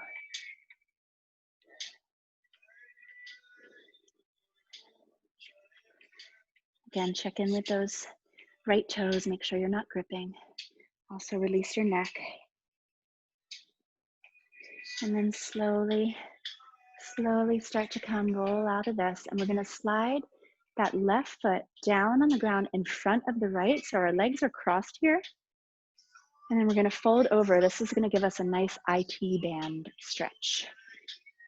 Speaker 2: Again, check in with those right toes, make sure you're not gripping. Also release your neck. And then slowly start to come, roll out of this. And we're gonna slide that left foot down on the ground in front of the right. So our legs are crossed here. And then we're gonna fold over. This is gonna give us a nice IT band stretch.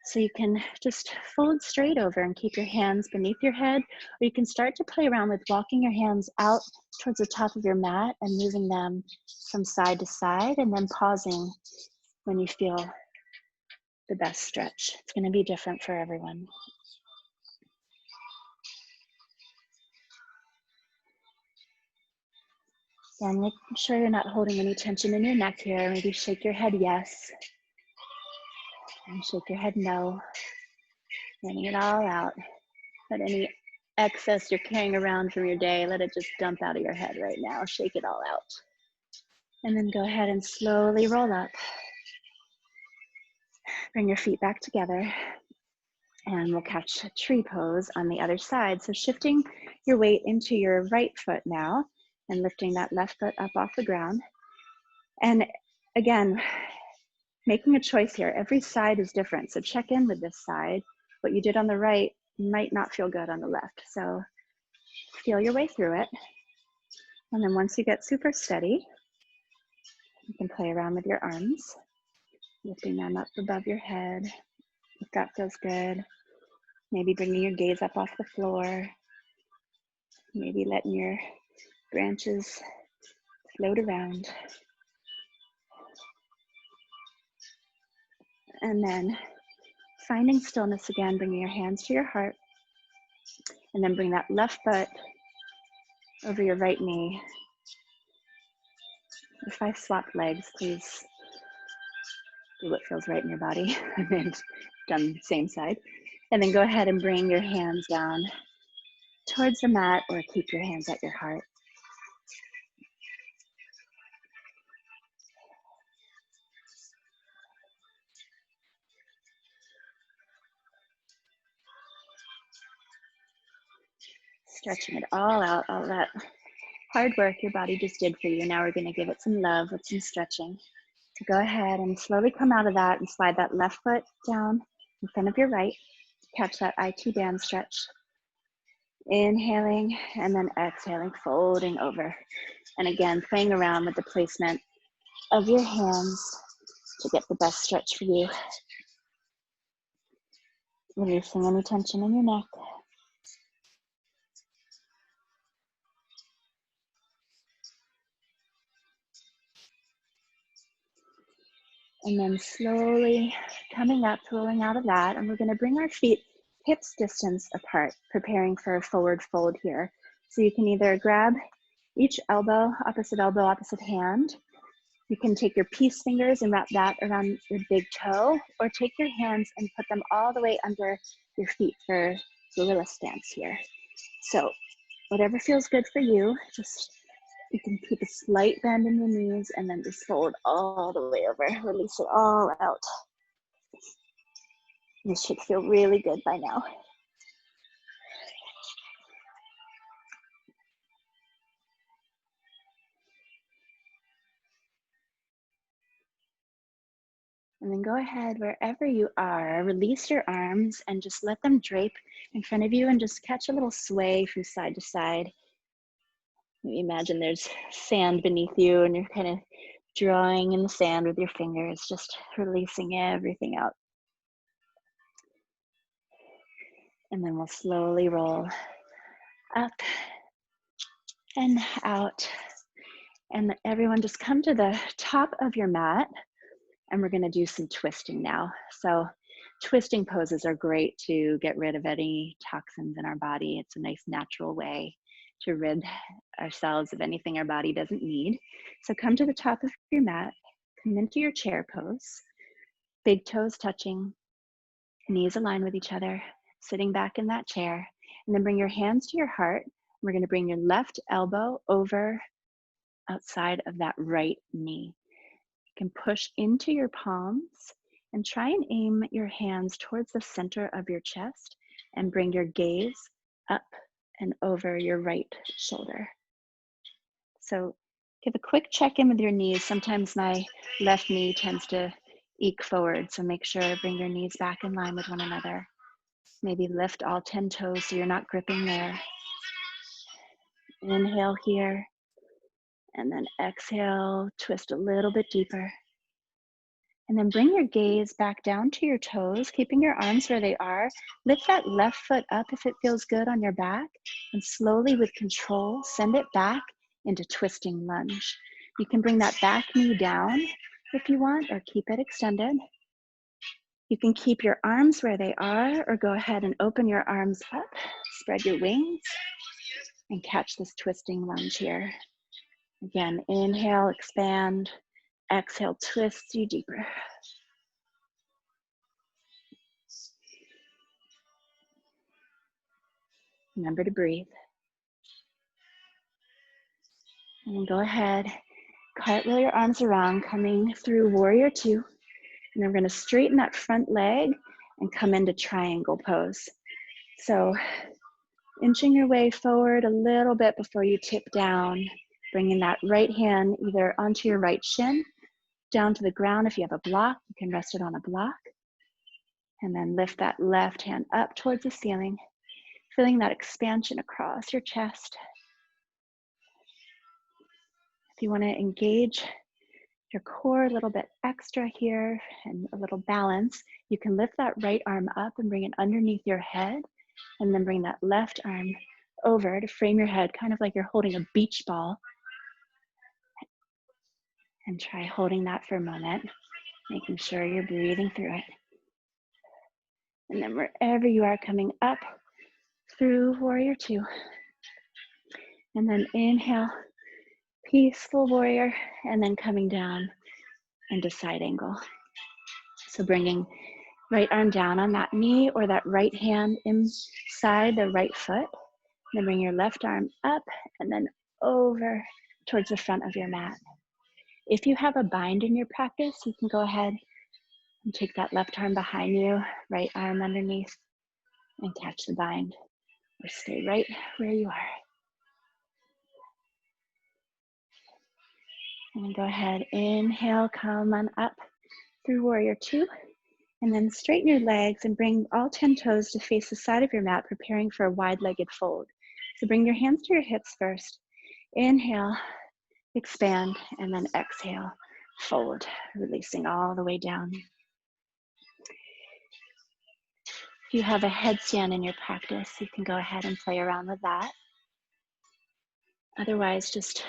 Speaker 2: So you can just fold straight over and keep your hands beneath your head, or you can start to play around with walking your hands out towards the top of your mat and moving them from side to side, and then pausing when you feel the best stretch. It's gonna be different for everyone. And make sure you're not holding any tension in your neck here. Maybe shake your head yes, and shake your head no. Letting it all out. Let any excess you're carrying around from your day, let it just dump out of your head right now. Shake it all out. And then go ahead and slowly roll up. Bring your feet back together. And we'll catch a tree pose on the other side. So shifting your weight into your right foot now and lifting that left foot up off the ground. And again, making a choice here. Every side is different. So check in with this side. what you did on the right might not feel good on the left. So feel your way through it. And then once you get super steady, you can play around with your arms, lifting them up above your head, if that feels good. Maybe bringing your gaze up off the floor. Maybe letting your branches float around. And then finding stillness again, bringing your hands to your heart. And then bring that left foot over your right knee. If I swapped legs, please do what feels right in your body. And done same side. And then go ahead and bring your hands down towards the mat, or keep your hands at your heart. Stretching it all out, all that hard work your body just did for you. Now we're going to give it some love with some stretching. So go ahead and slowly come out of that and slide that left foot down in front of your right. Catch that IT band stretch. Inhaling and then exhaling, folding over. And again, playing around with the placement of your hands to get the best stretch for you. Releasing any tension in your neck. And then slowly coming up, rolling out of that. And we're going to bring our feet hips distance apart, preparing for a forward fold here. So you can either grab each elbow, opposite hand. You can take your peace fingers and wrap that around your big toe, or take your hands and put them all the way under your feet for gorilla stance here. So whatever feels good for you, just you can keep a slight bend in your knees and then just fold all the way over. Release it all out. This should feel really good by now. And then go ahead, wherever you are, release your arms and just let them drape in front of you and just catch a little sway from side to side. Maybe imagine there's sand beneath you and you're kind of drawing in the sand with your fingers, just releasing everything out. And then we'll slowly roll up and out. And everyone just come to the top of your mat, and we're gonna do some twisting now. So twisting poses are great to get rid of any toxins in our body. It's a nice natural way to rid ourselves of anything our body doesn't need. So come to the top of your mat, come into your chair pose, big toes touching, knees aligned with each other, sitting back in that chair, and then bring your hands to your heart. We're gonna bring your left elbow over outside of that right knee. You can push into your palms and try and aim your hands towards the center of your chest and bring your gaze up and over your right shoulder. So give a quick check-in with your knees. Sometimes my left knee tends to eke forward, so make sure bring your knees back in line with one another. Maybe lift all 10 toes so you're not gripping there. Inhale here, and then exhale, twist a little bit deeper. And then bring your gaze back down to your toes, keeping your arms where they are. Lift that left foot up if it feels good on your back, and slowly with control, send it back into twisting lunge. You can bring that back knee down if you want, or keep it extended. You can keep your arms where they are, or go ahead and open your arms up, spread your wings, and catch this twisting lunge here. Again, inhale, expand. Exhale, twist you deeper. Remember to breathe. And then go ahead, cartwheel your arms around, coming through warrior two. And then we're gonna straighten that front leg and come into triangle pose. So inching your way forward a little bit before you tip down, bringing that right hand either onto your right shin, down to the ground. If you have a block, you can rest it on a block. And then lift that left hand up towards the ceiling, feeling that expansion across your chest. If you want to engage your core a little bit extra here and a little balance, you can lift that right arm up and bring it underneath your head, and then bring that left arm over to frame your head, kind of like you're holding a beach ball. And try holding that for a moment, making sure you're breathing through it. And then wherever you are, coming up through warrior two. And then inhale, peaceful warrior, and then coming down into side angle. So bringing right arm down on that knee or that right hand inside the right foot. Then bring your left arm up and then over towards the front of your mat. If you have a bind in your practice, you can go ahead and take that left arm behind you, right arm underneath, and catch the bind, or stay right where you are. And then go ahead, inhale, come on up through warrior two, and then straighten your legs and bring all 10 toes to face the side of your mat, preparing for a wide-legged fold. So bring your hands to your hips first. Inhale, expand, and then exhale, fold, releasing all the way down. If you have a headstand in your practice, you can go ahead and play around with that. Otherwise, just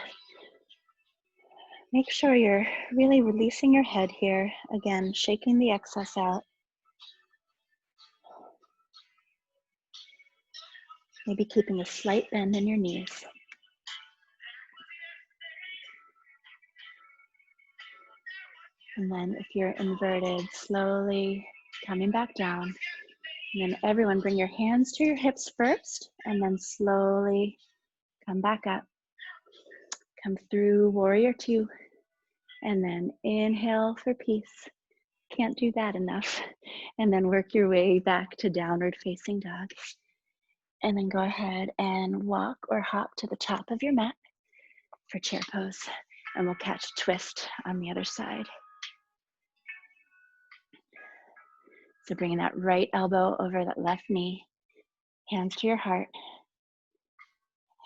Speaker 2: make sure you're really releasing your head here. Again, shaking the excess out. Maybe keeping a slight bend in your knees. And then if you're inverted, slowly coming back down. And then everyone bring your hands to your hips first, and then slowly come back up. Come through warrior two, and then inhale for peace. Can't do that enough. And then work your way back to downward facing dog. And then go ahead and walk or hop to the top of your mat for chair pose. And we'll catch a twist on the other side. So bringing that right elbow over that left knee, hands to your heart,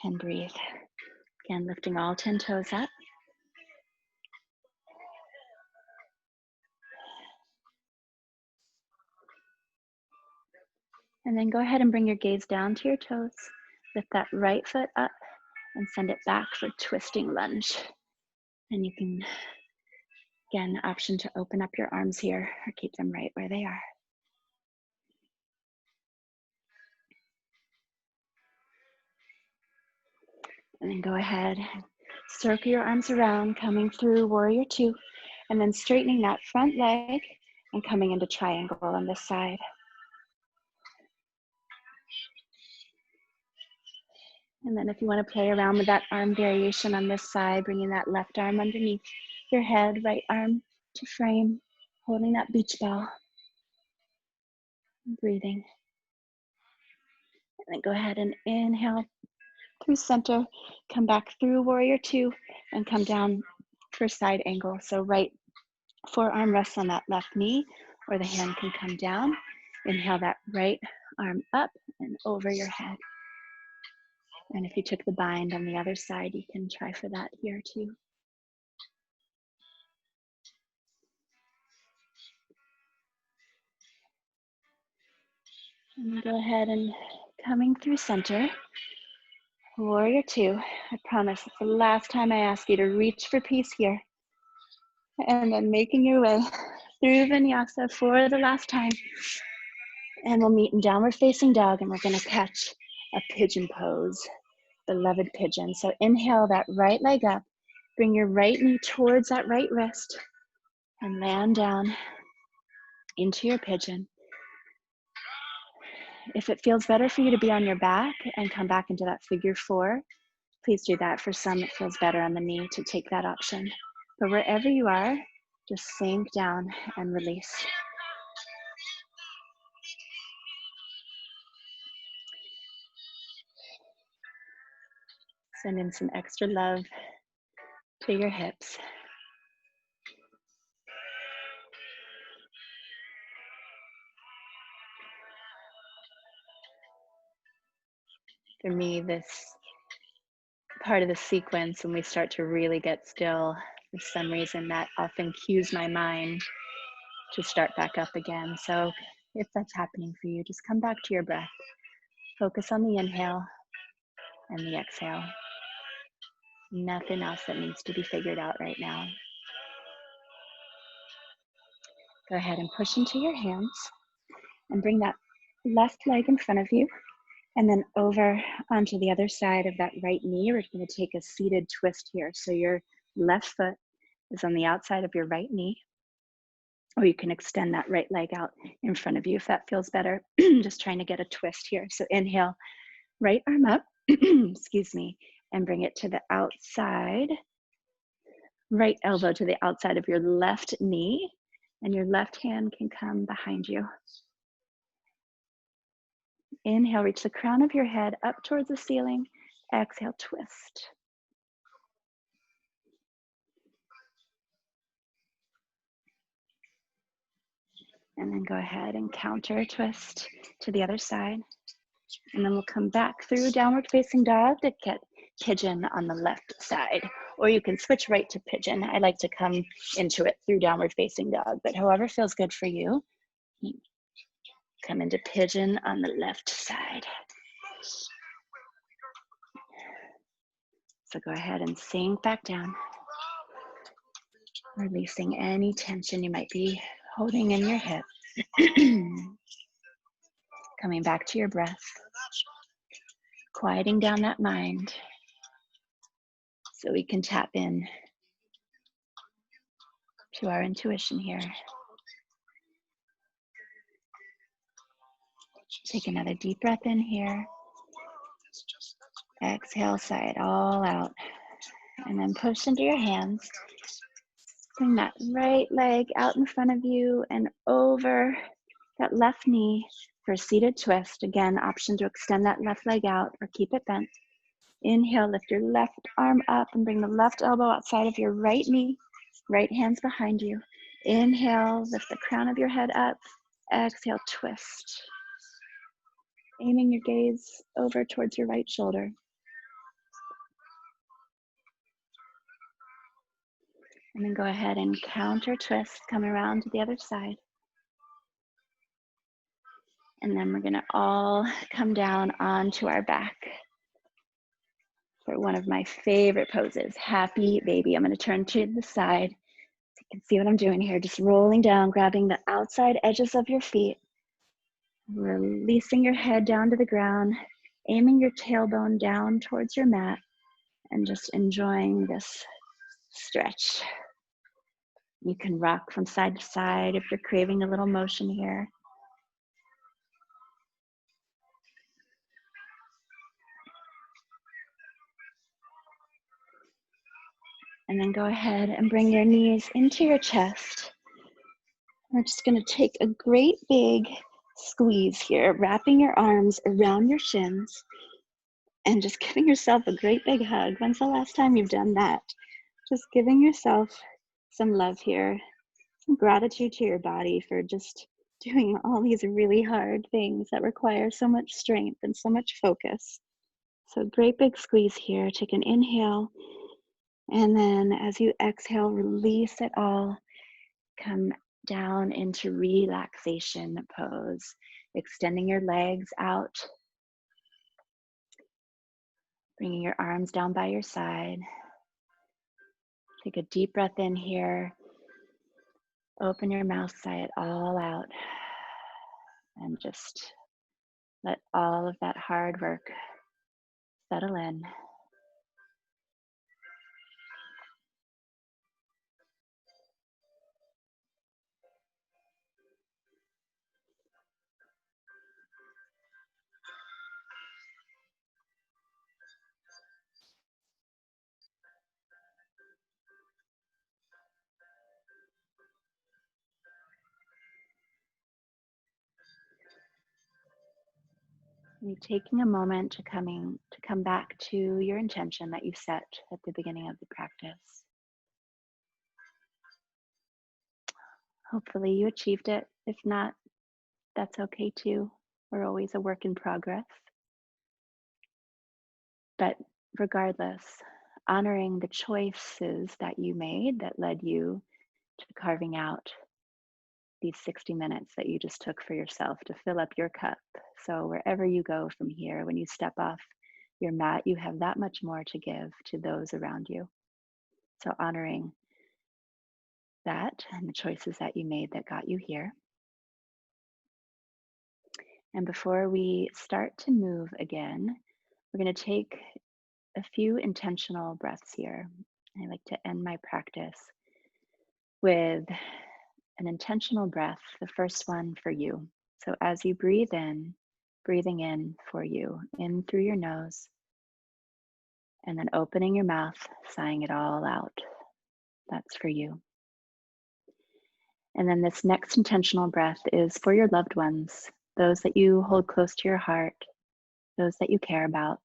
Speaker 2: and breathe. Again, lifting all 10 toes up. And then go ahead and bring your gaze down to your toes. Lift that right foot up and send it back for twisting lunge. And you can, again, option to open up your arms here or keep them right where they are. And then go ahead, circle your arms around, coming through warrior two, and then straightening that front leg and coming into triangle on this side. And then if you want to play around with that arm variation on this side, bringing that left arm underneath your head, right arm to frame, holding that beach ball, breathing. And then go ahead and inhale through center, come back through warrior two, and come down for side angle. So right forearm rests on that left knee, or the hand can come down. Inhale that right arm up and over your head. And if you took the bind on the other side, you can try for that here too. And go ahead and coming through center, warrior two. I promise it's the last time I ask you to reach for peace here. And then making your way through Vinyasa for the last time. And we'll meet in downward facing dog, and we're gonna catch a pigeon pose, beloved pigeon. So inhale that right leg up, bring your right knee towards that right wrist, and land down into your pigeon. If it feels better for you to be on your back and come back into that figure four, please do that. For some, it feels better on the knee to take that option. But wherever you are, just sink down and release. Send in some extra love to your hips. For me, this part of the sequence, when we start to really get still, for some reason that often cues my mind to start back up again. So if that's happening for you, just come back to your breath. Focus on the inhale and the exhale. Nothing else that needs to be figured out right now. Go ahead and push into your hands and bring that left leg in front of you and then over onto the other side of that right knee. We're going to take a seated twist here. So your left foot is on the outside of your right knee, or you can extend that right leg out in front of you if that feels better. Just trying to get a twist here. So inhale, right arm up, excuse me, and bring it to the outside. Right elbow to the outside of your left knee, and your left hand can come behind you. Inhale, reach the crown of your head up towards the ceiling. Exhale, twist. And then go ahead and counter twist to the other side. And then we'll come back through downward facing dog to get pigeon on the left side. Or you can switch right to pigeon. I like to come into it through downward facing dog, but however feels good for you. Come into pigeon on the left side. So go ahead and sink back down, releasing any tension you might be holding in your hip. Coming back to your breath, quieting down that mind so we can tap in to our intuition here. Take another deep breath in here. Exhale, sigh it all out. And then push into your hands. Bring that right leg out in front of you and over that left knee for a seated twist. Again, option to extend that left leg out or keep it bent. Inhale, lift your left arm up and bring the left elbow outside of your right knee. Right hand's behind you. Inhale, lift the crown of your head up. Exhale, twist. Aiming your gaze over towards your right shoulder. And then go ahead and counter twist, come around to the other side. And then we're gonna all come down onto our back for one of my favorite poses, happy baby. I'm gonna turn to the side so you can see what I'm doing here. Just rolling down, grabbing the outside edges of your feet, releasing your head down to the ground, aiming your tailbone down towards your mat, and just enjoying this stretch. You can rock from side to side if you're craving a little motion here. And then go ahead and bring your knees into your chest. We're just gonna take a great big squeeze here, wrapping your arms around your shins and just giving yourself a great big hug. When's the last time you've done that? Just giving yourself some love here, some gratitude to your body for just doing all these really hard things that require so much strength and so much focus. So great big squeeze here. Take an inhale. And then as you exhale, release it all. Come down into relaxation pose, extending your legs out, bringing your arms down by your side. Take a deep breath in here. Open your mouth, sigh it all out, and just let all of that hard work settle in. You're taking a moment to come back to your intention that you set at the beginning of the practice. Hopefully you achieved it. If not, that's okay too. We're always a work in progress. But regardless, honoring the choices that you made that led you to carving out these 60 minutes that you just took for yourself to fill up your cup. So wherever you go from here, when you step off your mat, you have that much more to give to those around you. So honoring that and the choices that you made that got you here. And before we start to move again, we're going to take a few intentional breaths here. I like to end my practice with an intentional breath, the first one for you. So as you breathe in, breathing in for you, in through your nose, and then opening your mouth, sighing it all out. That's for you. And then this next intentional breath is for your loved ones, those that you hold close to your heart, those that you care about.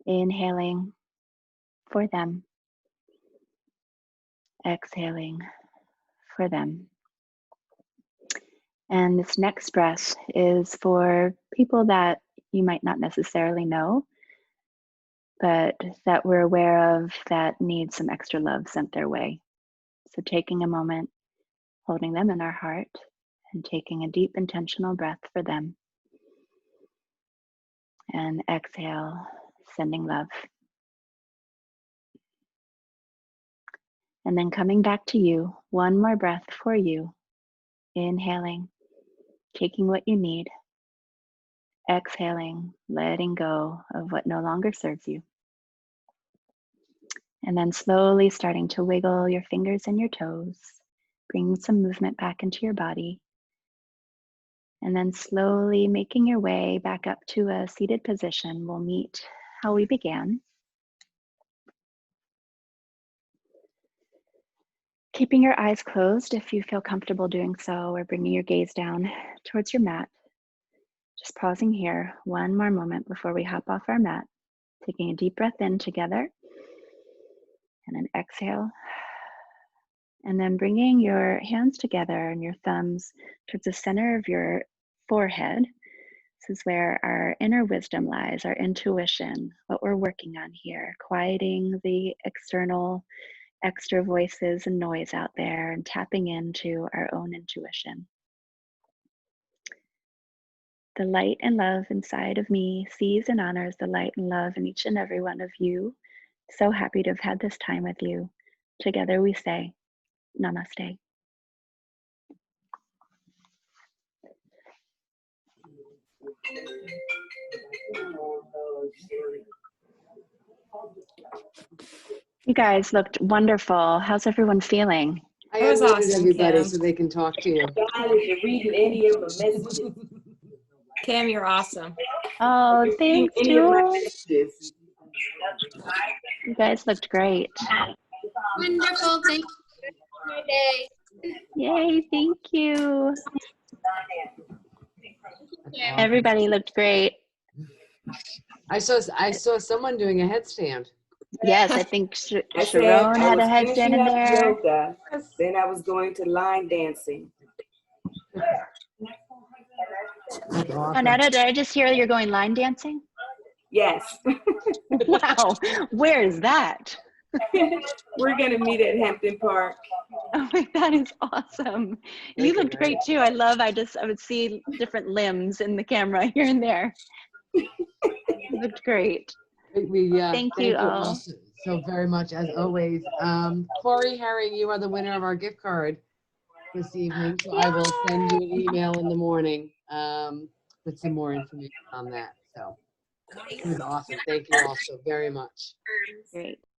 Speaker 2: Inhaling for them, exhaling for them. And this next breath is for people that you might not necessarily know, but that we're aware of that need some extra love sent their way. So taking a moment, holding them in our heart, and taking a deep intentional breath for them. And exhale, sending love. And then coming back to you, one more breath for you. Inhaling, taking what you need. Exhaling, letting go of what no longer serves you. And then slowly starting to wiggle your fingers and your toes, bring some movement back into your body. And then slowly making your way back up to a seated position. We'll meet how we began. Keeping your eyes closed if you feel comfortable doing so, or bringing your gaze down towards your mat. Just pausing here one more moment before we hop off our mat. Taking a deep breath in together, and an exhale. And then bringing your hands together and your thumbs towards the center of your forehead. This is where our inner wisdom lies, our intuition, what we're working on here, quieting the external extra voices and noise out there and tapping into our own intuition. The light and love inside of me sees and honors the light and love in each and every one of you. So happy to have had this time with you. Together we say, Namaste. You guys looked wonderful. How's everyone feeling?
Speaker 1: I
Speaker 3: That was
Speaker 1: unmuted
Speaker 3: awesome,
Speaker 1: everybody
Speaker 3: Kim.
Speaker 1: so they can talk to you.
Speaker 4: God, if you're reading any of the messages,
Speaker 3: Kim, you're awesome.
Speaker 2: Oh, thanks,
Speaker 4: any of my
Speaker 2: Jewel.
Speaker 4: messages.
Speaker 2: You guys looked great.
Speaker 5: Wonderful. Thank you for my day.
Speaker 2: Yay, thank you.
Speaker 5: Yeah.
Speaker 2: Everybody looked great.
Speaker 1: I saw someone doing a headstand.
Speaker 2: Yes, I think
Speaker 4: I said
Speaker 2: Sharon
Speaker 4: I
Speaker 2: had
Speaker 4: was
Speaker 2: a headstand
Speaker 4: finishing
Speaker 2: in
Speaker 4: up
Speaker 2: there.
Speaker 4: yoga, then I was going to line dancing.
Speaker 1: That's awesome.
Speaker 2: Anetta, did I just hear you're going line dancing?
Speaker 4: Yes.
Speaker 2: Wow, where is that?
Speaker 4: We're going to meet at Hampton Park.
Speaker 2: Oh my, that is awesome. You looked great too. I would see different limbs in the camera here and there. You looked great. Thank you all.
Speaker 1: So very much, as always. Corey Herring, you are the winner of our gift card this evening. So I will send you an email in the morning with some more information on that. So it was awesome. Thank you all so very much.
Speaker 2: Great.